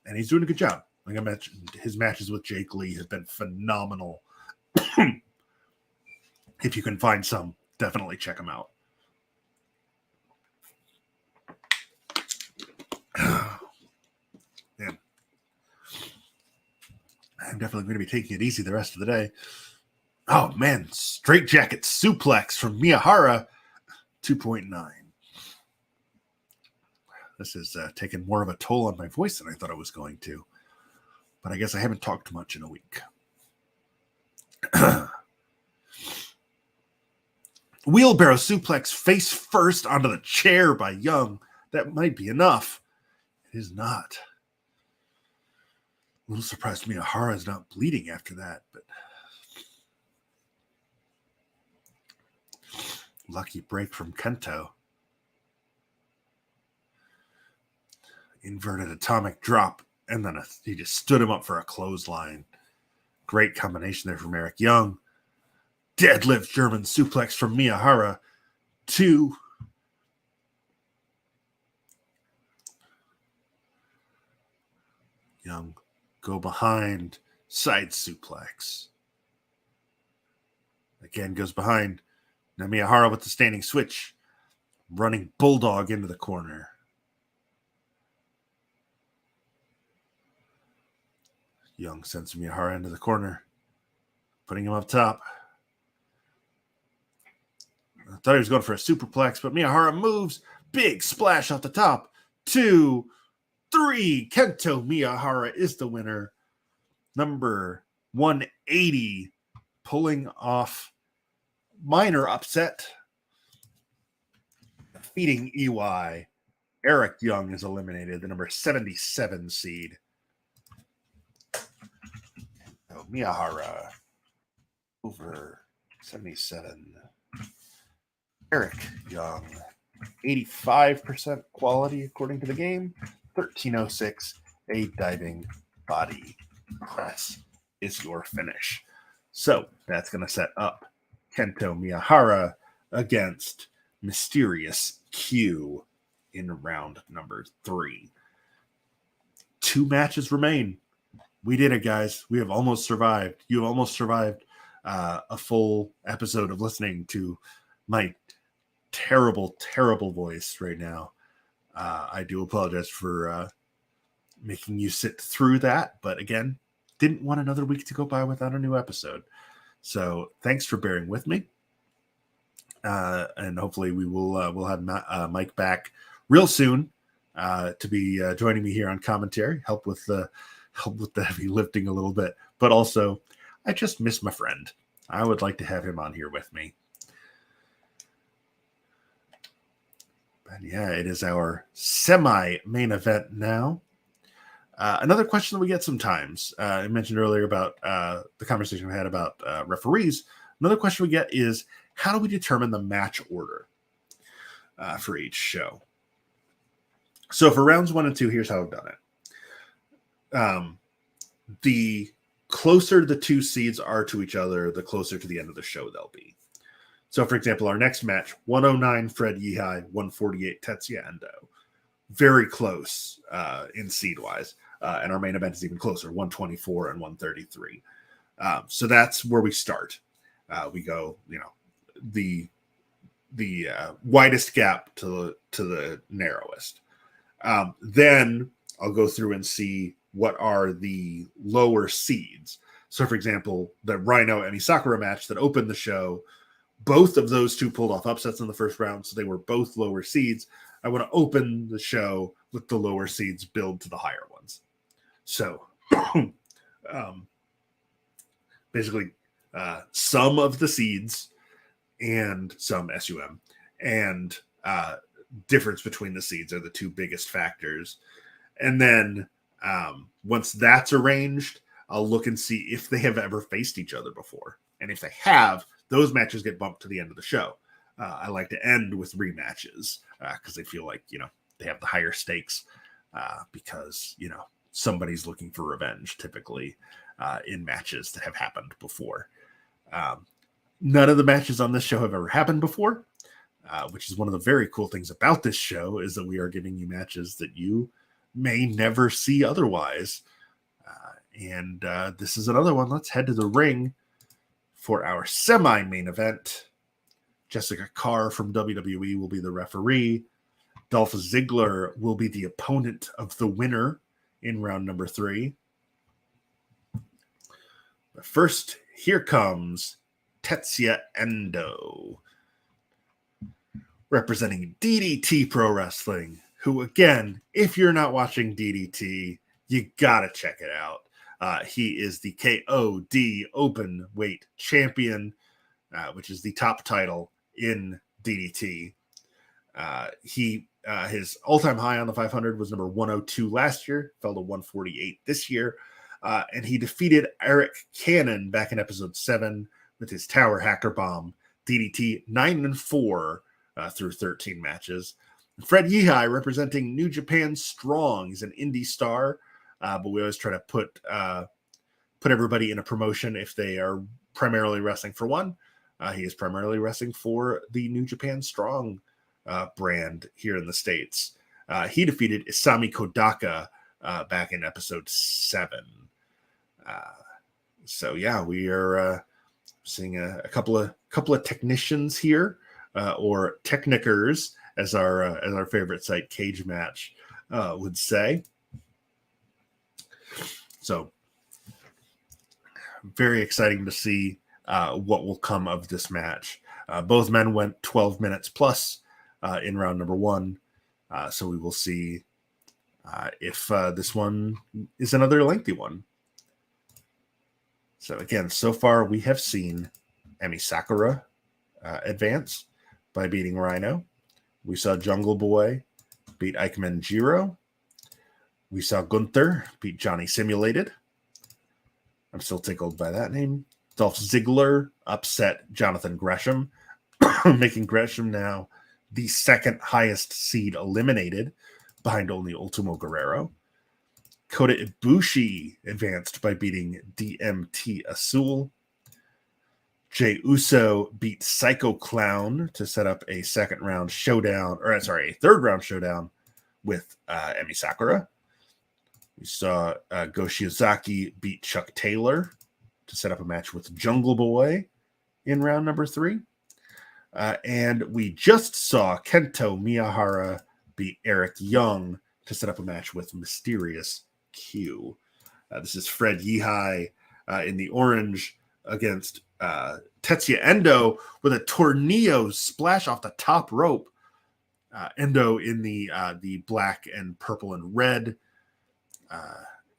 And he's doing a good job. Like I mentioned, his matches with Jake Lee have been phenomenal. If you can find some, definitely check them out. Man. I'm definitely going to be taking it easy the rest of the day. Oh, man. Straight jacket suplex from Miyahara, 2.9. This is taking more of a toll on my voice than I thought it was going to. But I guess I haven't talked much in a week. Wheelbarrow suplex face first onto the chair by Young. That might be enough. It is not. A little surprised Miyahara is not bleeding after that, but lucky break from Kento. Inverted atomic drop, and then he just stood him up for a clothesline. Great combination there from Eric Young. Deadlift German suplex from Miyahara. 2. Young go behind, side suplex. Again goes behind. Now Miyahara with the standing switch. Running bulldog into the corner. Young sends Miyahara into the corner. Putting him up top. I thought he was going for a superplex, but Miyahara moves. Big splash off the top. 2, 3. Kento Miyahara is the winner. Number 180. Pulling off minor upset. Defeating EY. Eric Young is eliminated. The number 77 seed. Oh, Miyahara. Over 77. Eric Young, 85% quality according to the game, 1306, a diving body press is your finish. So that's going to set up Kento Miyahara against Mysterious Q in round number 3. 2 matches remain. We did it, guys. We have almost survived. You have almost survived a full episode of listening to my terrible voice right now. I do apologize for making you sit through that, but again, didn't want another week to go by without a new episode. So thanks for bearing with me. And hopefully we'll have Mike back real soon to be joining me here on commentary, help with the heavy lifting a little bit, but also I just miss my friend. I would like to have him on here with me. But yeah, it is our semi-main event now. Another question that we get sometimes, I mentioned earlier about the conversation we had about referees. Another question we get is, how do we determine the match order for each show? So for rounds 1 and 2, here's how I've done it. The closer the 2 seeds are to each other, the closer to the end of the show they'll be. So, for example, our next match, 109 Fred Yehai, 148 Tetsuya Endo. Very close in seed-wise. and our main event is even closer, 124 and 133. So that's where we start. We go, the widest gap to the narrowest. Then I'll go through and see what are the lower seeds. So, for example, the Rhino Emi Sakura match that opened the show, both of those two pulled off upsets in the first round, so they were both lower seeds. I want to open the show with the lower seeds build to the higher ones. So, basically, some of the seeds and some SUM and difference between the seeds are the two biggest factors. And then once that's arranged, I'll look and see if they have ever faced each other before. And if they have, those matches get bumped to the end of the show. I like to end with rematches because I feel like, they have the higher stakes because, somebody's looking for revenge typically in matches that have happened before. None of the matches on this show have ever happened before, which is one of the very cool things about this show is that we are giving you matches that you may never see otherwise. And this is another one. Let's head to the ring for our semi-main event. Jessica Carr from WWE will be the referee. Dolph Ziggler will be the opponent of the winner in round number 3. But first, here comes Tetsuya Endo, representing DDT Pro Wrestling, who, again, if you're not watching DDT, you gotta check it out. He is the KOD Open Weight Champion, which is the top title in DDT. His all-time high on the 500 was number 102 last year, fell to 148 this year, and he defeated Eric Cannon back in episode 7 with his Tower Hacker Bomb. DDT 9-4 through 13 matches. Fred Yehai representing New Japan Strong. He's an indie star, but we always try to put everybody in a promotion if they are primarily wrestling for one. He is primarily wrestling for the New Japan Strong brand here in the States. He defeated Isami Kodaka back in episode 7. So yeah, we are seeing a couple of technicians here, or technikers, as our favorite site Cage Match would say. So very exciting to see what will come of this match. Both men went 12 minutes plus in round number 1. So we will see if this one is another lengthy one. So again, so far we have seen Emi Sakura advance by beating Rhino. We saw Jungle Boy beat Ikemen Jiro. We saw Gunther beat Johnny Simulated. I'm still tickled by that name. Dolph Ziggler upset Jonathan Gresham, making Gresham now the second highest seed eliminated, behind only Ultimo Guerrero. Kota Ibushi advanced by beating DMT Azul. Jey Uso beat Psycho Clown to set up a third round showdown with Emi Sakura. We saw Go Shiozaki beat Chuck Taylor to set up a match with Jungle Boy in round number 3. And we just saw Kento Miyahara beat Eric Young to set up a match with Mysterious Q. This is Fred Yehai in the orange against Tetsuya Endo with a tornado splash off the top rope. Endo in the black and purple and red,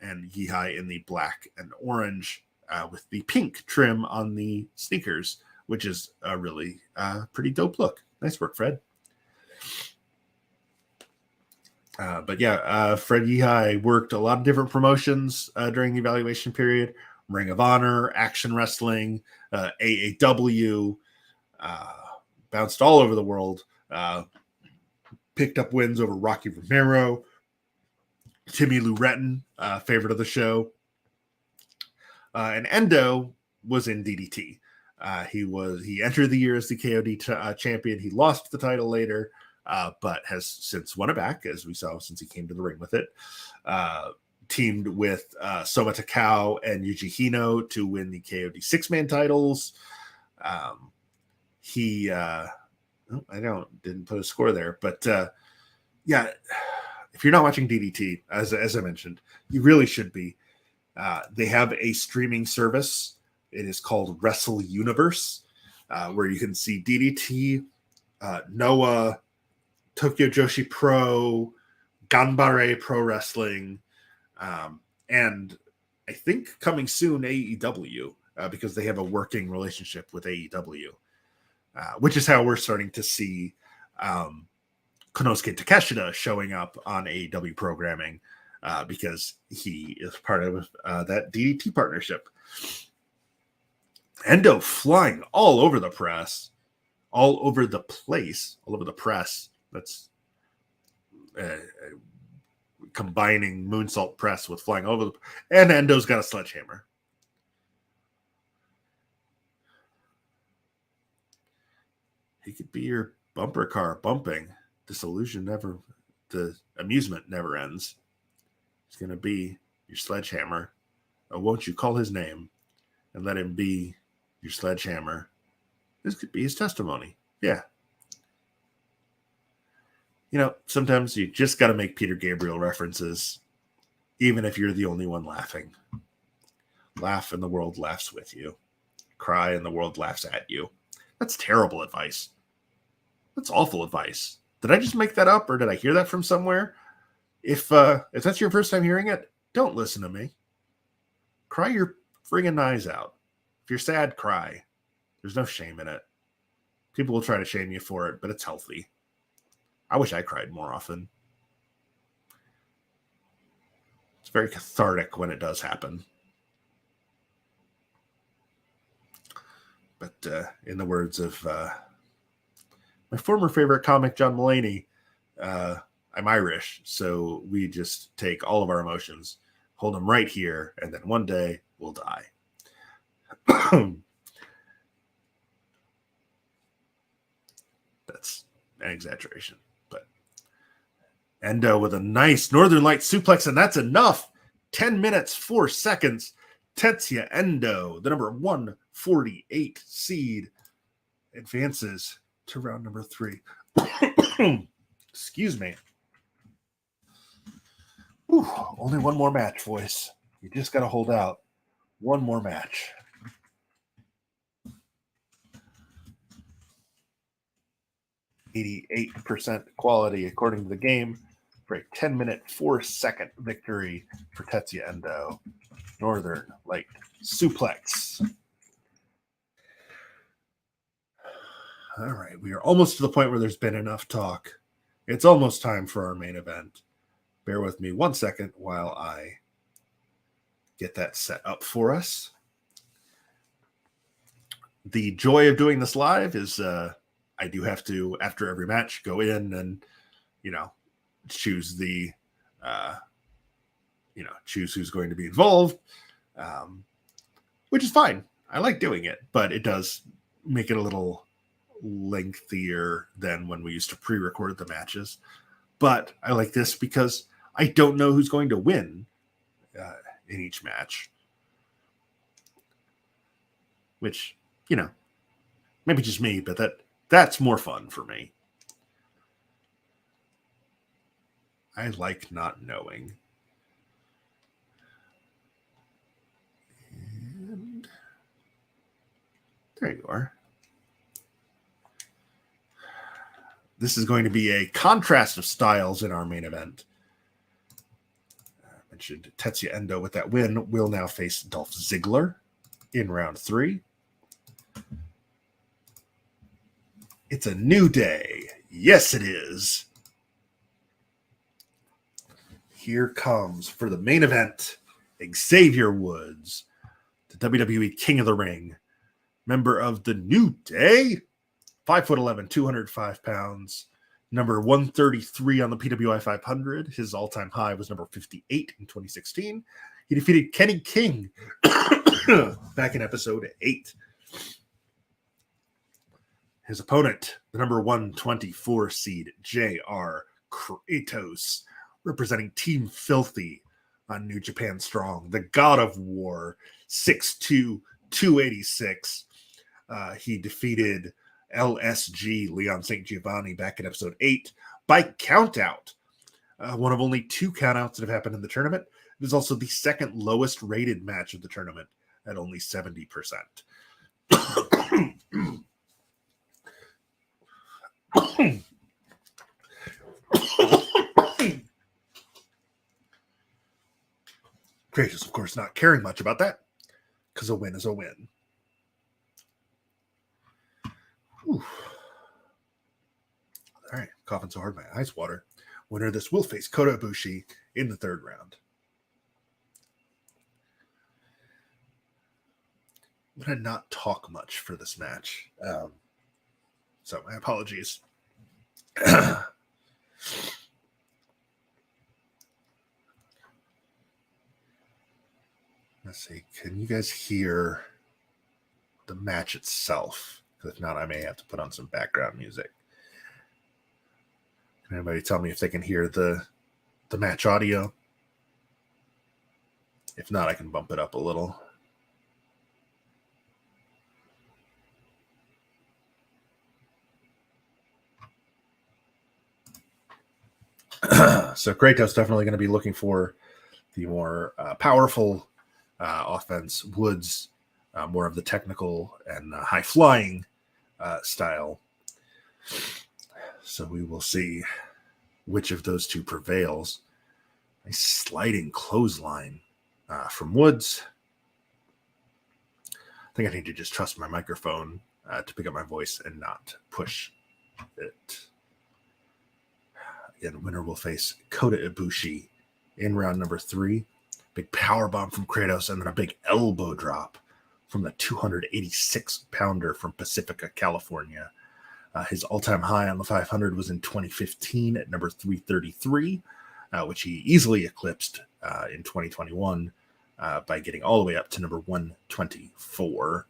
and Yehai in the black and orange with the pink trim on the sneakers, which is a really pretty dope look. Nice work, Fred. But yeah, Fred Yehai worked a lot of different promotions during the evaluation period. Ring of Honor, Action Wrestling, AAW, bounced all over the world. Picked up wins over Rocky Romero, Timmy Lou Retton, favorite of the show. And Endo was in DDT. He entered the year as the KOD champion. He lost the title later, but has since won it back, as we saw since he came to the ring with it. teamed with Soma Takao and Yuji Hino to win the KOD 6-man titles. He didn't put a score there, but yeah, if you're not watching DDT, as I mentioned, you really should be. They have a streaming service. It is called Wrestle Universe, where you can see DDT, Noah, Tokyo Joshi Pro, Ganbare Pro Wrestling, and I think coming soon AEW, because they have a working relationship with AEW, which is how we're starting to see Konosuke Takeshita showing up on AEW programming, because he is part of that DDT partnership. Endo flying all over the press, all over the place, all over the press. That's combining moonsault press with flying over and Endo's got a sledgehammer. He could be your bumper car bumping. The amusement never ends. He's going to be your sledgehammer. Oh, won't you call his name and let him be your sledgehammer? This could be his testimony. Yeah. Sometimes you just got to make Peter Gabriel references, even if you're the only one laughing. Laugh and the world laughs with you. Cry and the world laughs at you. That's terrible advice. That's awful advice. Did I just make that up, or did I hear that from somewhere? If that's your first time hearing it, don't listen to me. Cry your friggin' eyes out. If you're sad, cry. There's no shame in it. People will try to shame you for it, but it's healthy. I wish I cried more often. It's very cathartic when it does happen. But in the words of my former favorite comic, John Mulaney, I'm Irish, so we just take all of our emotions, hold them right here, and then one day we'll die. That's an exaggeration. Endo with a nice Northern Light suplex, and that's enough. 10 minutes, 4 seconds. Tetsuya Endo, the number 148 seed, advances to round number 3. Excuse me. Whew, only one more match, boys. You just got to hold out. One more match. %, quality according to the game for a 10-minute, 4-second victory for Tetsuya Endo. Northern Light suplex. All right, we are almost to the point where there's been enough talk. It's almost time for our main event. Bear with me 1 second while I get that set up for us. The joy of doing this live is I do have to, after every match, go in and, choose choose who's going to be involved, which is fine. I like doing it, but it does make it a little lengthier than when we used to pre-record the matches. But I like this because I don't know who's going to win in each match, which, maybe just me, but that's more fun for me. I like not knowing. And there you are. This is going to be a contrast of styles in our main event. I mentioned Tetsuya Endo with that win will now face Dolph Ziggler in round 3. It's a new day. Yes, it is. Here comes for the main event, Xavier Woods, the WWE King of the Ring, member of the New Day, 5'11", 205 pounds, number 133 on the PWI 500. His all-time high was number 58 in 2016. He defeated Kenny King back in episode 8. His opponent, the number 124 seed, J.R. Kratos, representing Team Filthy, on New Japan Strong, the God of War, 6'2", 286. He defeated LSG, Leon St. Giovanni, back in episode 8 by countout. One of only 2 countouts that have happened in the tournament. It is also the second lowest rated match of the tournament at only 70%. Kratos, of course, not caring much about that, because a win is a win. Whew. All right, coughing so hard my eyes water. Winner of this will face Kota Ibushi in the 3rd round. I'm going to not talk much for this match. So my apologies. Let's see. Can you guys hear the match itself? Because if not, I may have to put on some background music. Can anybody tell me if they can hear the match audio? If not, I can bump it up a little. So Kratos definitely going to be looking for the more powerful offense. Woods, more of the technical and high-flying style. So we will see which of those two prevails. A sliding clothesline from Woods. I think I need to just trust my microphone to pick up my voice and not push it. Again, winner will face Kota Ibushi in round number 3. Big power bomb from Kratos, and then a big elbow drop from the 286-pounder from Pacifica, California. His all-time high on the 500 was in 2015 at number 333, which he easily eclipsed in 2021 by getting all the way up to number 124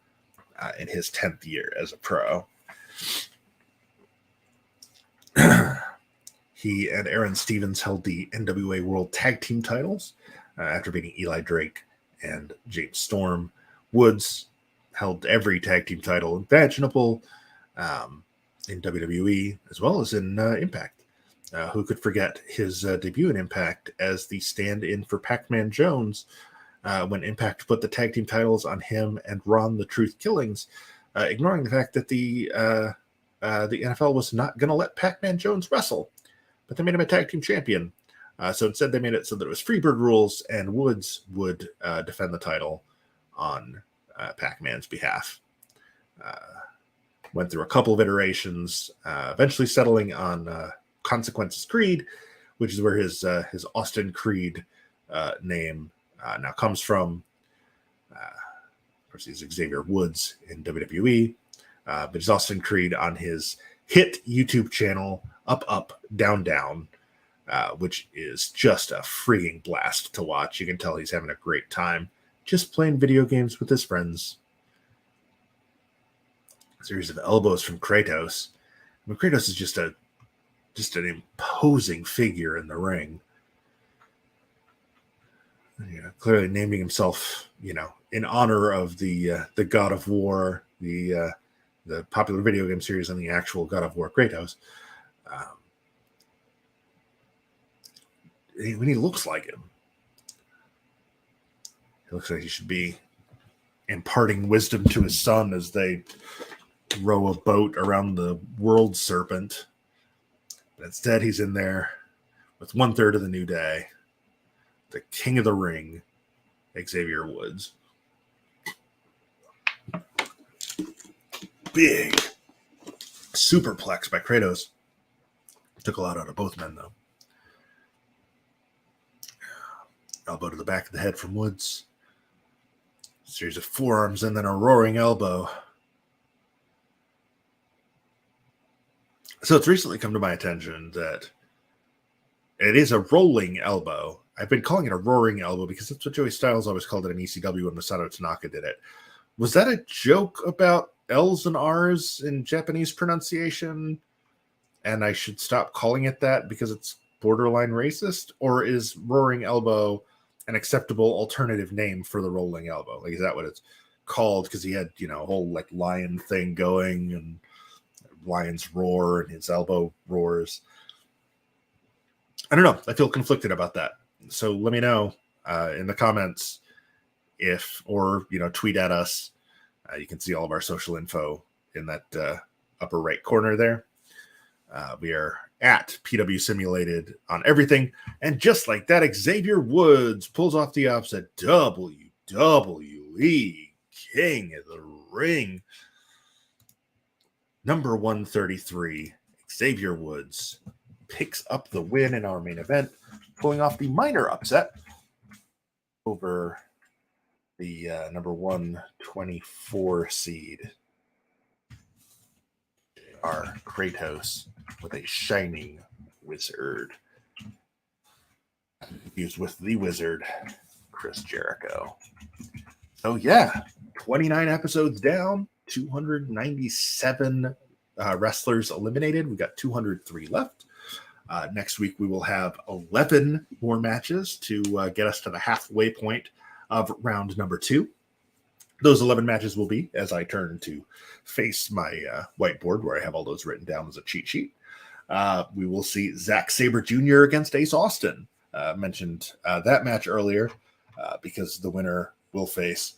in his 10th year as a pro. He and Aaron Stevens held the NWA World Tag Team titles after beating Eli Drake and James Storm. Woods held every tag team title imaginable in WWE as well as in Impact. Who could forget his debut in Impact as the stand-in for Pac-Man Jones when Impact put the tag team titles on him and Ron the Truth Killings, ignoring the fact that the NFL was not going to let Pac-Man Jones wrestle. But they made him a tag team champion. So instead, they made it so that it was Freebird rules, and Woods would defend the title on Pac-Man's behalf. Went through a couple of iterations, eventually settling on Consequences Creed, which is where his Austin Creed name now comes from. Of course, he's Xavier Woods in WWE, but he's Austin Creed on his hit YouTube channel, Up, Up, Down, Down, which is just a freaking blast to watch. You can tell he's having a great time just playing video games with his friends. A series of elbows from Kratos. I mean, Kratos is just an imposing figure in the ring. Clearly naming himself, in honor of the God of War, the popular video game series, and the actual God of War Kratos. When he looks like him, he looks like he should be imparting wisdom to his son as they row a boat around the world serpent. But instead, he's in there with 1/3 of the New Day, the King of the Ring, Xavier Woods. Big superplex by Kratos. Took a lot out of both men, though. Elbow to the back of the head from Woods. Series of forearms and then a roaring elbow. So it's recently come to my attention that it is a rolling elbow. I've been calling it a roaring elbow because that's what Joey Styles always called it in ECW when Masato Tanaka did it. Was that a joke about L's and R's in Japanese pronunciation, and I should stop calling it that because it's borderline racist? Or is roaring elbow an acceptable alternative name for the rolling elbow? Like, is that what it's called? Because he had, a whole like lion thing going, and lions roar and his elbow roars. I don't know. I feel conflicted about that. So let me know in the comments or tweet at us. You can see all of our social info in that upper right corner there. We are at PW Simulated on everything. And just like that, Xavier Woods pulls off the upset. WWE King of the Ring. Number 133, Xavier Woods picks up the win in our main event, pulling off the minor upset over the number 124 seed. Our Kratos with a shining wizard. Used with the wizard, Chris Jericho. So yeah, 29 episodes down, 297 wrestlers eliminated. We got 203 left. Next week, we will have 11 more matches to get us to the halfway point of round number 2. Those 11 matches will be, as I turn to face my whiteboard where I have all those written down as a cheat sheet, we will see Zack Sabre Jr. against Ace Austin. Mentioned that match earlier because the winner will face,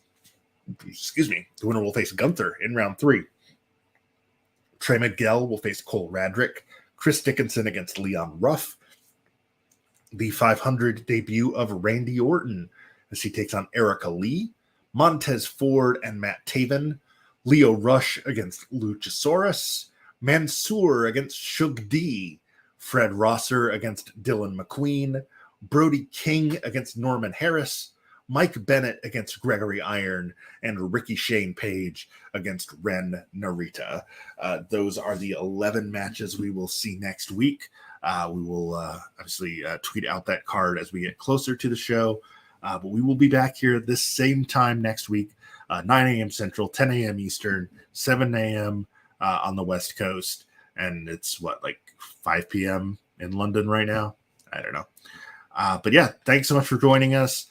Gunther in round 3. Trey Miguel will face Cole Radrick. Chris Dickinson against Leon Ruff. The 500 debut of Randy Orton as he takes on Erica Lee. Montez Ford and Matt Taven. Leo Rush against Luchasaurus. Mansoor against Shug D. Fred Rosser against Dylan McQueen. Brody King against Norman Harris. Mike Bennett against Gregory Iron, and Ricky Shane Page against Ren Narita. Those are the 11 matches we will see next week. We will obviously tweet out that card as we get closer to the show. But we will be back here this same time next week, 9 a.m. Central, 10 a.m. Eastern, 7 a.m. On the West Coast. And it's, 5 p.m. in London right now? I don't know. But yeah, thanks so much for joining us.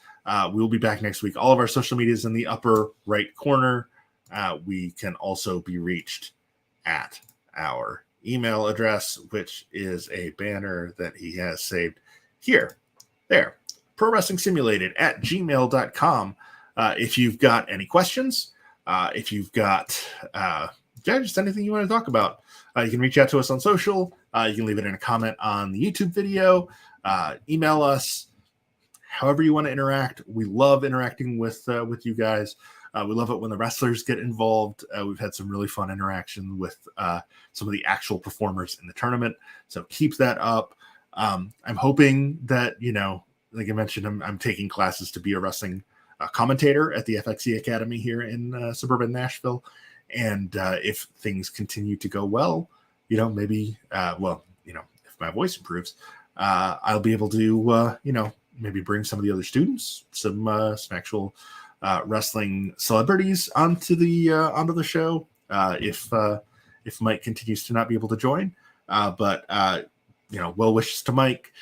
We'll be back next week. All of our social media is in the upper right corner. We can also be reached at our email address, which is a banner that he has saved here. There. Pro Wrestling Simulated at gmail.com. If you've got any questions, if you've got just anything you want to talk about, you can reach out to us on social. You can leave it in a comment on the YouTube video. Email us. However you want to interact. We love interacting with you guys. We love it when the wrestlers get involved. We've had some really fun interaction with some of the actual performers in the tournament. So keep that up. I'm hoping that, like I mentioned, I'm taking classes to be a wrestling commentator at the FXE Academy here in suburban Nashville. And if things continue to go well, maybe, if my voice improves, I'll be able to, maybe bring some of the other students, some actual wrestling celebrities onto the show. If Mike continues to not be able to join, but well wishes to Mike,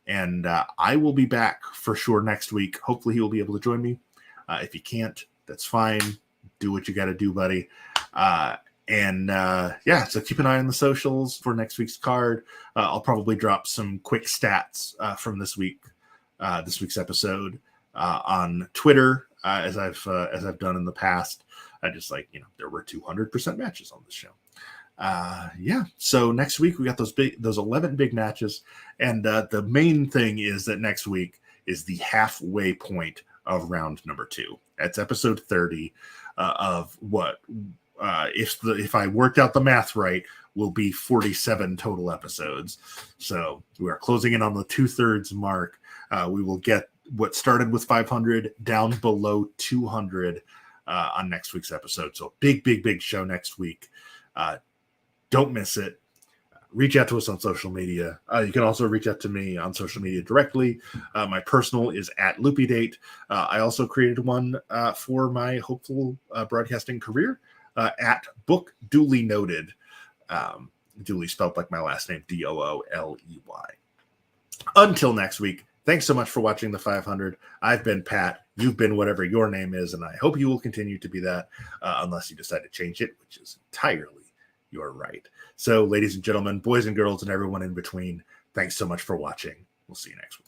and I will be back for sure next week. Hopefully he will be able to join me. If he can't, that's fine. Do what you got to do, buddy. So keep an eye on the socials for next week's card. I'll probably drop some quick stats from this week's episode on Twitter, as I've done in the past. There were 200% matches on this show. So next week we got those 11 big matches, and the main thing is that next week is the halfway point of round number 2. That's episode 30 of what. If I worked out the math right, will be 47 total episodes. So we are closing in on the 2/3 mark. We will get what started with 500 down below 200 on next week's episode. So big show next week. Don't miss it. Reach out to us on social media. You can also reach out to me on social media directly. My personal is at LoopyDate. I also created one for my hopeful broadcasting career. At Book Duly Noted, Duly spelled like my last name, Dooley. Until next week, Thanks so much for watching the 500. I've been Pat. You've been whatever your name is, and I hope you will continue to be that unless you decide to change it, which is entirely your right. So, ladies and gentlemen, boys and girls, and everyone in between, thanks so much for watching. We'll see you next week.